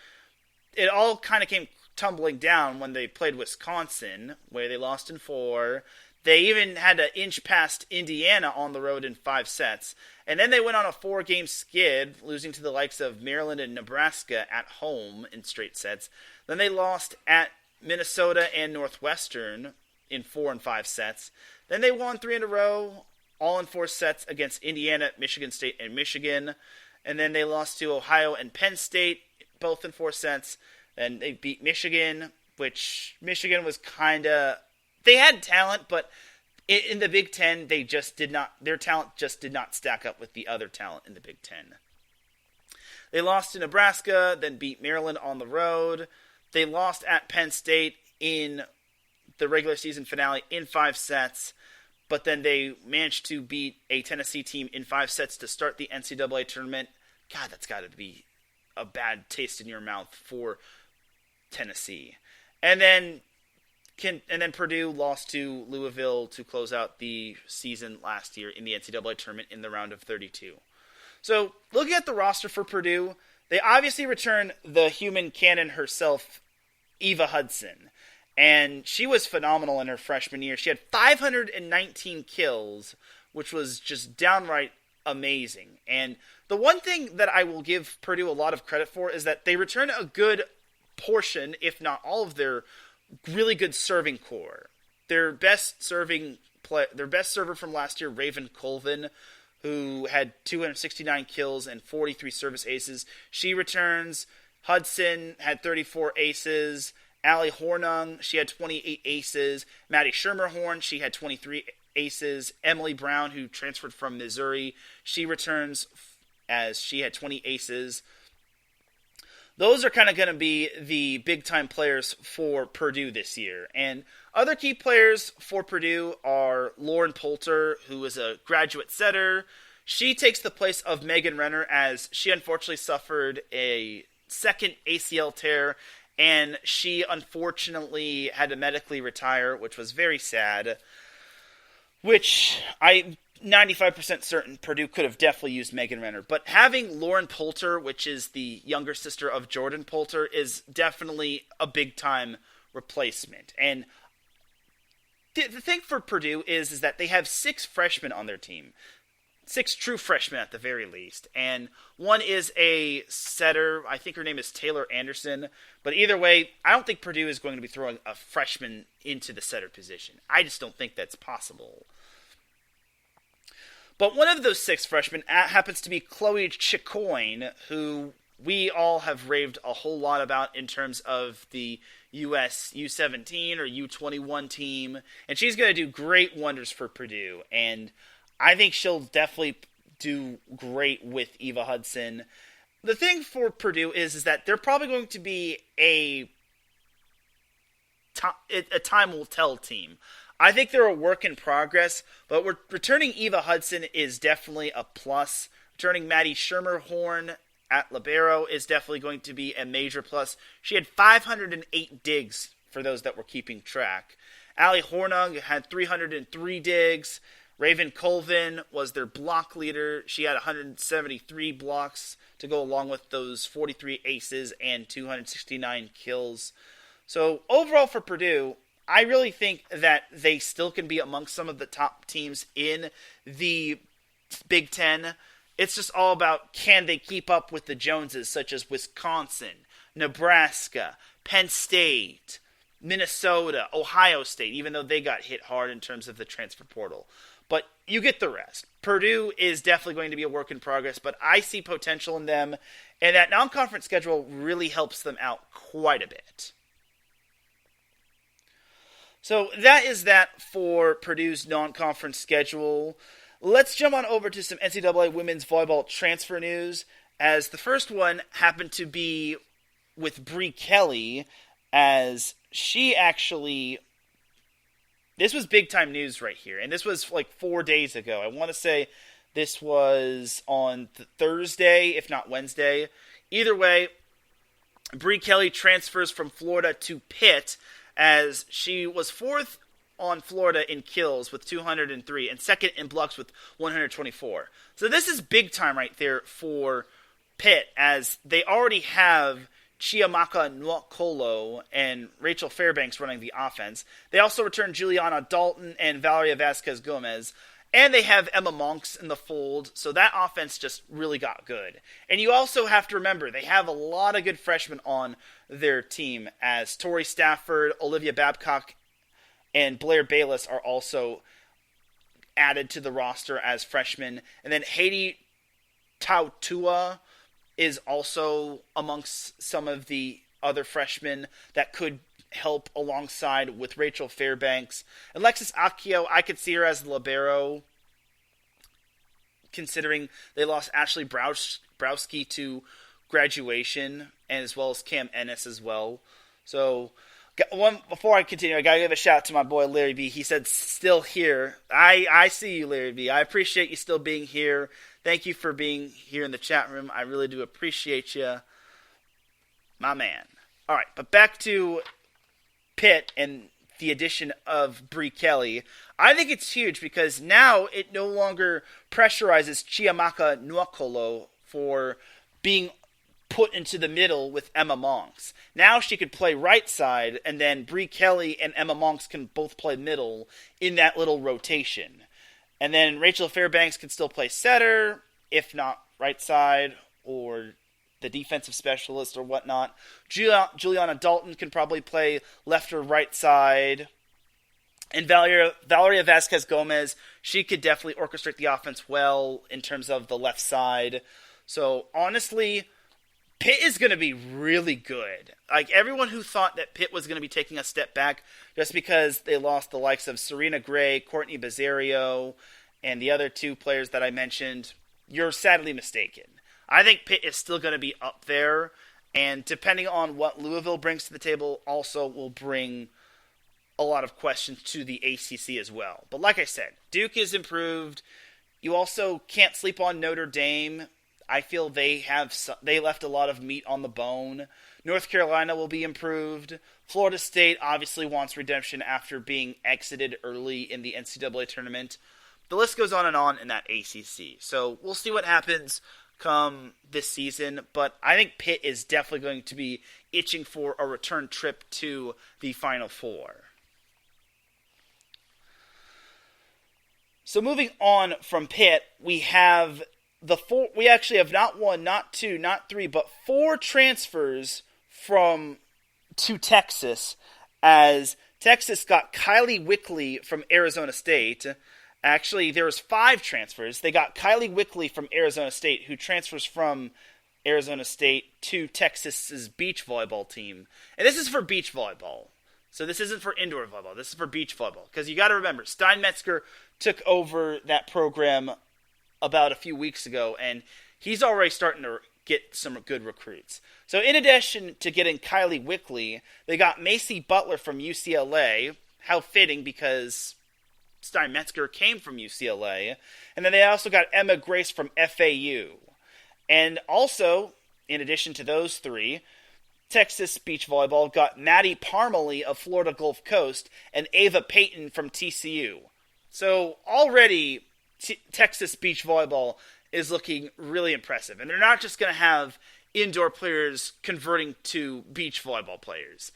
It all kind of came tumbling down when they played Wisconsin, where they lost in 4. They even had to inch past Indiana on the road in 5 sets. And then they went on a 4-game skid, losing to the likes of Maryland and Nebraska at home in straight sets. Then they lost at Minnesota and Northwestern in 4 and 5 sets. Then they won 3 in a row, all in 4 sets against Indiana, Michigan State, and Michigan. And then they lost to Ohio and Penn State, both in 4 sets. Then they beat Michigan, which Michigan was kind of... They had talent, but in the Big Ten, their talent just did not stack up with the other talent in the Big Ten. They lost to Nebraska, then beat Maryland on the road. They lost at Penn State in the regular season finale in 5 sets, but then they managed to beat a Tennessee team in 5 sets to start the NCAA tournament. God, that's got to be a bad taste in your mouth for Tennessee. And then Purdue lost to Louisville to close out the season last year in the NCAA tournament in the round of 32. So, looking at the roster for Purdue, they obviously return the human cannon herself, Eva Hudson. And she was phenomenal in her freshman year. She had 519 kills, which was just downright amazing. And the one thing that I will give Purdue a lot of credit for is that they return a good portion, if not all of their really good serving core. Their best server from last year, Raven Colvin, who had 269 kills and 43 service aces. She returns. Hudson had 34 aces. Allie Hornung, she had 28 aces. Maddie Schermerhorn, she had 23 aces. Emily Brown, who transferred from Missouri, she returns as she had 20 aces. Those are kind of going to be the big-time players for Purdue this year. And other key players for Purdue are Lauren Poulter, who is a graduate setter. She takes the place of Megan Renner, as she unfortunately suffered a second ACL tear, and she unfortunately had to medically retire, which was very sad, which I'm 95% certain Purdue could have definitely used Megan Renner. But having Lauren Poulter, which is the younger sister of Jordan Poulter, is definitely a big-time replacement. And the thing for Purdue is that they have 6 freshmen on their team. 6 true freshmen at the very least. And one is a setter. I think her name is Taylor Anderson. But either way, I don't think Purdue is going to be throwing a freshman into the setter position. I just don't think that's possible. But one of those 6 freshmen happens to be Chloe Chicoine, who we all have raved a whole lot about in terms of the U.S. U17 or U21 team. And she's going to do great wonders for Purdue. And I think she'll definitely do great with Eva Hudson. The thing for Purdue is that they're probably going to be a time will tell team. I think they're a work in progress, but returning Eva Hudson is definitely a plus. Returning Maddie Schermerhorn at libero is definitely going to be a major plus. She had 508 digs for those that were keeping track. Allie Hornung had 303 digs. Raven Colvin was their block leader. She had 173 blocks to go along with those 43 aces and 269 kills. So overall for Purdue, I really think that they still can be amongst some of the top teams in the Big Ten. It's just all about, can they keep up with the Joneses, such as Wisconsin, Nebraska, Penn State, Minnesota, Ohio State, even though they got hit hard in terms of the transfer portal. But you get the rest. Purdue is definitely going to be a work in progress, but I see potential in them, and that non-conference schedule really helps them out quite a bit. So that is that for Purdue's non-conference schedule. Let's jump on over to some NCAA women's volleyball transfer news, as the first one happened to be with Bree Kelly, as she actually... This was big-time news right here, and this was like 4 days ago. I want to say this was on Thursday, if not Wednesday. Either way, Bree Kelly transfers from Florida to Pitt, as she was fourth on Florida in kills with 203 and second in blocks with 124. So this is big time right there for Pitt, as they already have Chiamaka Nwokolo and Rachel Fairbanks running the offense. They also returned Juliana Dalton and Valeria Vasquez Gomez, and they have Emma Monks in the fold, so that offense just really got good. And you also have to remember, they have a lot of good freshmen on their team, as Tori Stafford, Olivia Babcock, and Blair Bayless are also added to the roster as freshmen. And then Haiti Tautua is also amongst some of the other freshmen that could help alongside with Rachel Fairbanks. Alexis Akio, I could see her as the libero, considering they lost Ashley Browski to graduation, and as well as Cam Ennis as well. So, before I continue, I gotta give a shout out to my boy Larry B. He said, still here. I see you, Larry B. I appreciate you still being here. Thank you for being here in the chat room. I really do appreciate you, my man. All right, but back to Pitt and the addition of Bree Kelly. I think it's huge because now it no longer pressurizes Chiamaka Nwokolo for being put into the middle with Emma Monks. Now she could play right side, and then Bree Kelly and Emma Monks can both play middle in that little rotation. And then Rachel Fairbanks can still play setter, if not right side, or the defensive specialist or whatnot. Juliana Dalton can probably play left or right side. And Valeria Vasquez Gomez, she could definitely orchestrate the offense well in terms of the left side. So honestly, Pitt is going to be really good. Like, everyone who thought that Pitt was going to be taking a step back just because they lost the likes of Serena Gray, Courtney Bazzario, and the other two players that I mentioned, you're sadly mistaken. I think Pitt is still going to be up there, and depending on what Louisville brings to the table, also will bring a lot of questions to the ACC as well. But like I said, Duke is improved. You also can't sleep on Notre Dame. I feel they left a lot of meat on the bone. North Carolina will be improved. Florida State obviously wants redemption after being exited early in the NCAA tournament. The list goes on and on in that ACC. So we'll see what happens come this season, but I think Pitt is definitely going to be itching for a return trip to the Final Four. So moving on from Pitt, we actually have not one, not two, not three, but 4 transfers to Texas, as Texas got Kylie Wickley from Arizona State. Actually, there was 5 transfers. They got Kylie Wickley from Arizona State, who transfers from Arizona State to Texas's beach volleyball team. And this is for beach volleyball. So this isn't for indoor volleyball. This is for beach volleyball. Because you got to remember, Steinmetzger took over that program about a few weeks ago, and he's already starting to get some good recruits. So in addition to getting Kylie Wickley, they got Macy Butler from UCLA. How fitting, because Steinmetzger came from UCLA. And then they also got Emma Grace from FAU. And also, in addition to those 3, Texas Beach Volleyball got Maddie Parmalee of Florida Gulf Coast and Ava Payton from TCU. So already, Texas Beach Volleyball is looking really impressive. And they're not just going to have indoor players converting to beach volleyball players.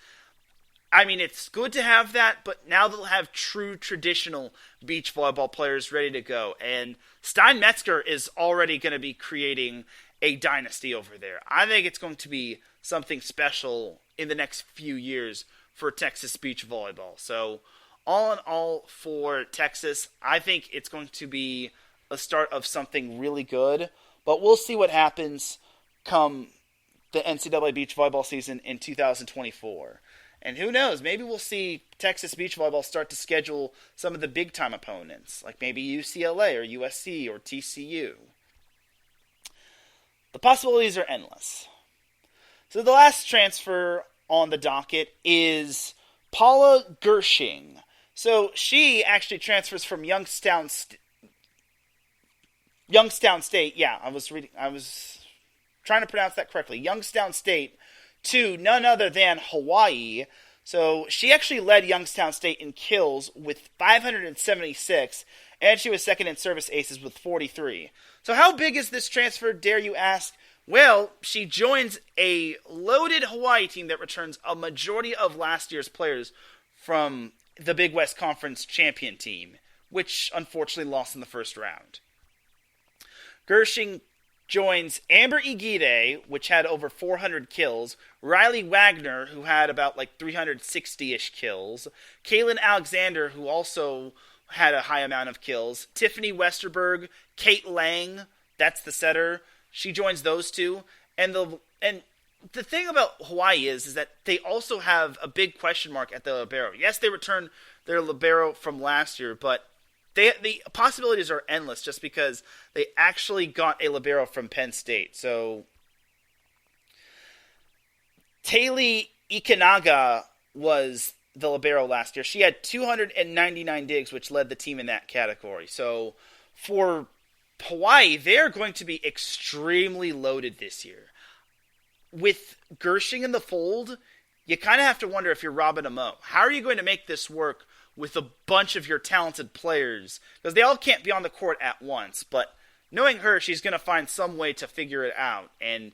I mean, it's good to have that, but now they'll have true traditional beach volleyball players ready to go. And Steinmetzger is already going to be creating a dynasty over there. I think it's going to be something special in the next few years for Texas beach volleyball. So all in all, for Texas, I think it's going to be a start of something really good. But we'll see what happens come the NCAA beach volleyball season in 2024. And who knows, maybe we'll see Texas beach volleyball start to schedule some of the big-time opponents, like maybe UCLA or USC or TCU. The possibilities are endless. So the last transfer on the docket is Paula Gershing. So she actually transfers from Youngstown State. Yeah, I was trying to pronounce that correctly. Youngstown State to none other than Hawaii. So she actually led Youngstown State in kills with 576, and she was second in service aces with 43. So how big is this transfer, dare you ask? Well, she joins a loaded Hawaii team that returns a majority of last year's players from the Big West Conference champion team, which unfortunately lost in the first round. Gershing joins Amber Igide, which had over 400 kills, Riley Wagner, who had about 360-ish kills, Kaylin Alexander, who also had a high amount of kills, Tiffany Westerberg, Kate Lang, that's the setter. She joins those two, and the thing about Hawaii is that they also have a big question mark at the libero. Yes, they returned their libero from last year, but the possibilities are endless just because they actually got a libero from Penn State. So Taylor Ikanaga was the libero last year. She had 299 digs, which led the team in that category. So for Hawaii, they're going to be extremely loaded this year. With Gershing in the fold, you kind of have to wonder if you're Robin Amo. How are you going to make this work with a bunch of your talented players? Because they all can't be on the court at once. But knowing her, she's going to find some way to figure it out. And,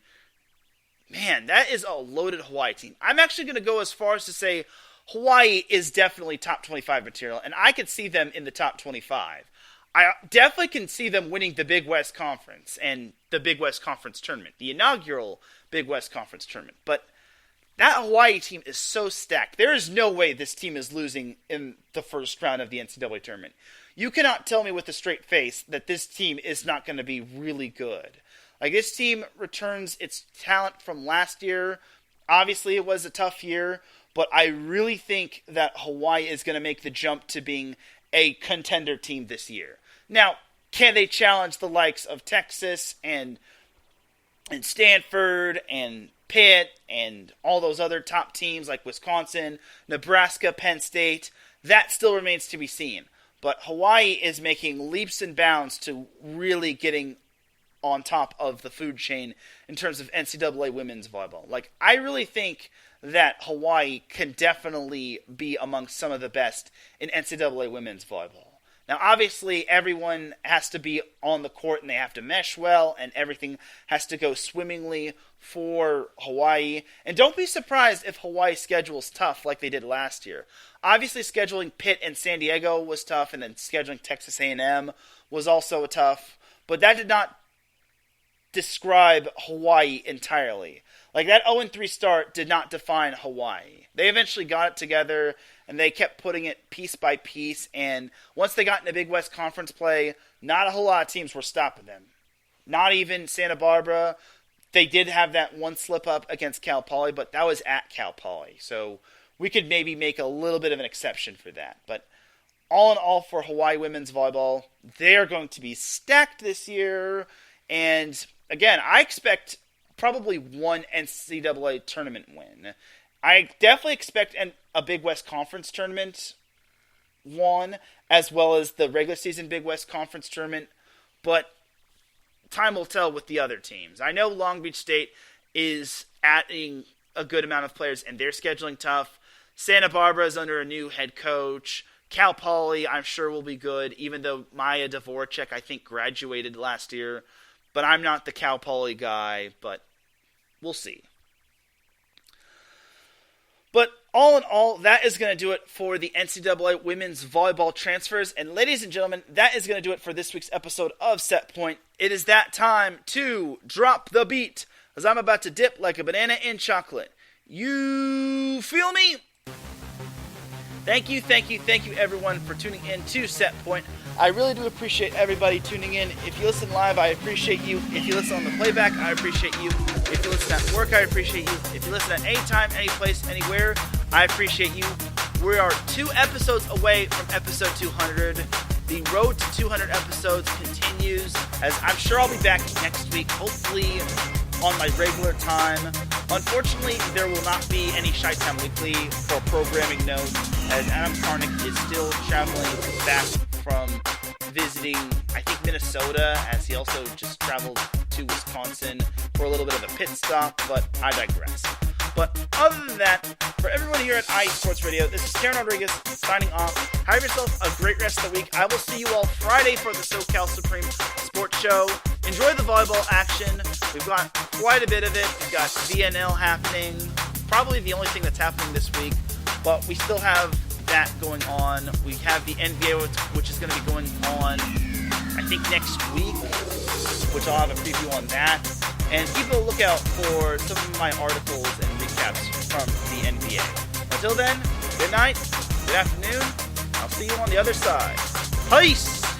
man, that is a loaded Hawaii team. I'm actually going to go as far as to say Hawaii is definitely top 25 material. And I could see them in the top 25. I definitely can see them winning the Big West Conference and the Big West Conference tournament, the inaugural Big West Conference tournament. But that Hawaii team is so stacked. There is no way this team is losing in the first round of the NCAA tournament. You cannot tell me with a straight face that this team is not going to be really good. This team returns its talent from last year. Obviously, it was a tough year, but I really think that Hawaii is going to make the jump to being a contender team this year. Now, can they challenge the likes of Texas and Stanford and Pitt and all those other top teams like Wisconsin, Nebraska, Penn State? That still remains to be seen. But Hawaii is making leaps and bounds to really getting on top of the food chain in terms of NCAA women's volleyball. I really think that Hawaii can definitely be amongst some of the best in NCAA women's volleyball. Now, obviously, everyone has to be on the court and they have to mesh well and everything has to go swimmingly for Hawaii. And don't be surprised if Hawaii's schedule is tough like they did last year. Obviously, scheduling Pitt and San Diego was tough, and then scheduling Texas A&M was also tough. But that did not describe Hawaii entirely. That 0-3 start did not define Hawaii. They eventually got it together, and they kept putting it piece by piece. And once they got into Big West Conference play, not a whole lot of teams were stopping them. Not even Santa Barbara. They did have that one slip-up against Cal Poly, but that was at Cal Poly. So we could maybe make a little bit of an exception for that. But all in all, for Hawaii women's volleyball, they are going to be stacked this year. And again, I expect probably one NCAA tournament win. I definitely expect a Big West Conference tournament one, as well as the regular season Big West Conference tournament, but time will tell with the other teams. I know Long Beach State is adding a good amount of players, and they're scheduling tough. Santa Barbara is under a new head coach. Cal Poly, I'm sure, will be good, even though Maya Dvoracek, I think, graduated last year. But I'm not the Cal Poly guy, but we'll see. But all in all, that is going to do it for the NCAA women's volleyball transfers. And ladies and gentlemen, that is going to do it for this week's episode of Set Point. It is that time to drop the beat, as I'm about to dip like a banana in chocolate. You feel me? Thank you, everyone, for tuning in to Set Point. I really do appreciate everybody tuning in. If you listen live, I appreciate you. If you listen on the playback, I appreciate you. If you listen at work, I appreciate you. If you listen at any time, any place, anywhere, I appreciate you. We are 2 episodes away from episode 200. The road to 200 episodes continues, as I'm sure I'll be back next week, hopefully on my regular time. Unfortunately, there will not be any Chi-Town Weekly for programming notes, as Adam Karnick is still traveling back from visiting, I think, Minnesota, as he also just traveled to Wisconsin for a little bit of a pit stop, but I digress. But other than that, for everyone here at IE Sports Radio, this is Teran Rodriguez signing off. Have yourself a great rest of the week. I will see you all Friday for the SoCal Supreme Sports Show. Enjoy the volleyball action. We've got quite a bit of it. We've got VNL happening. Probably the only thing that's happening this week. But we still have that going on. We have the NBA, which is going to be going on, I think, next week, which I'll have a preview on that. And keep a lookout for some of my articles and recaps from the NBA. Until then, good night, good afternoon. I'll see you on the other side. Peace!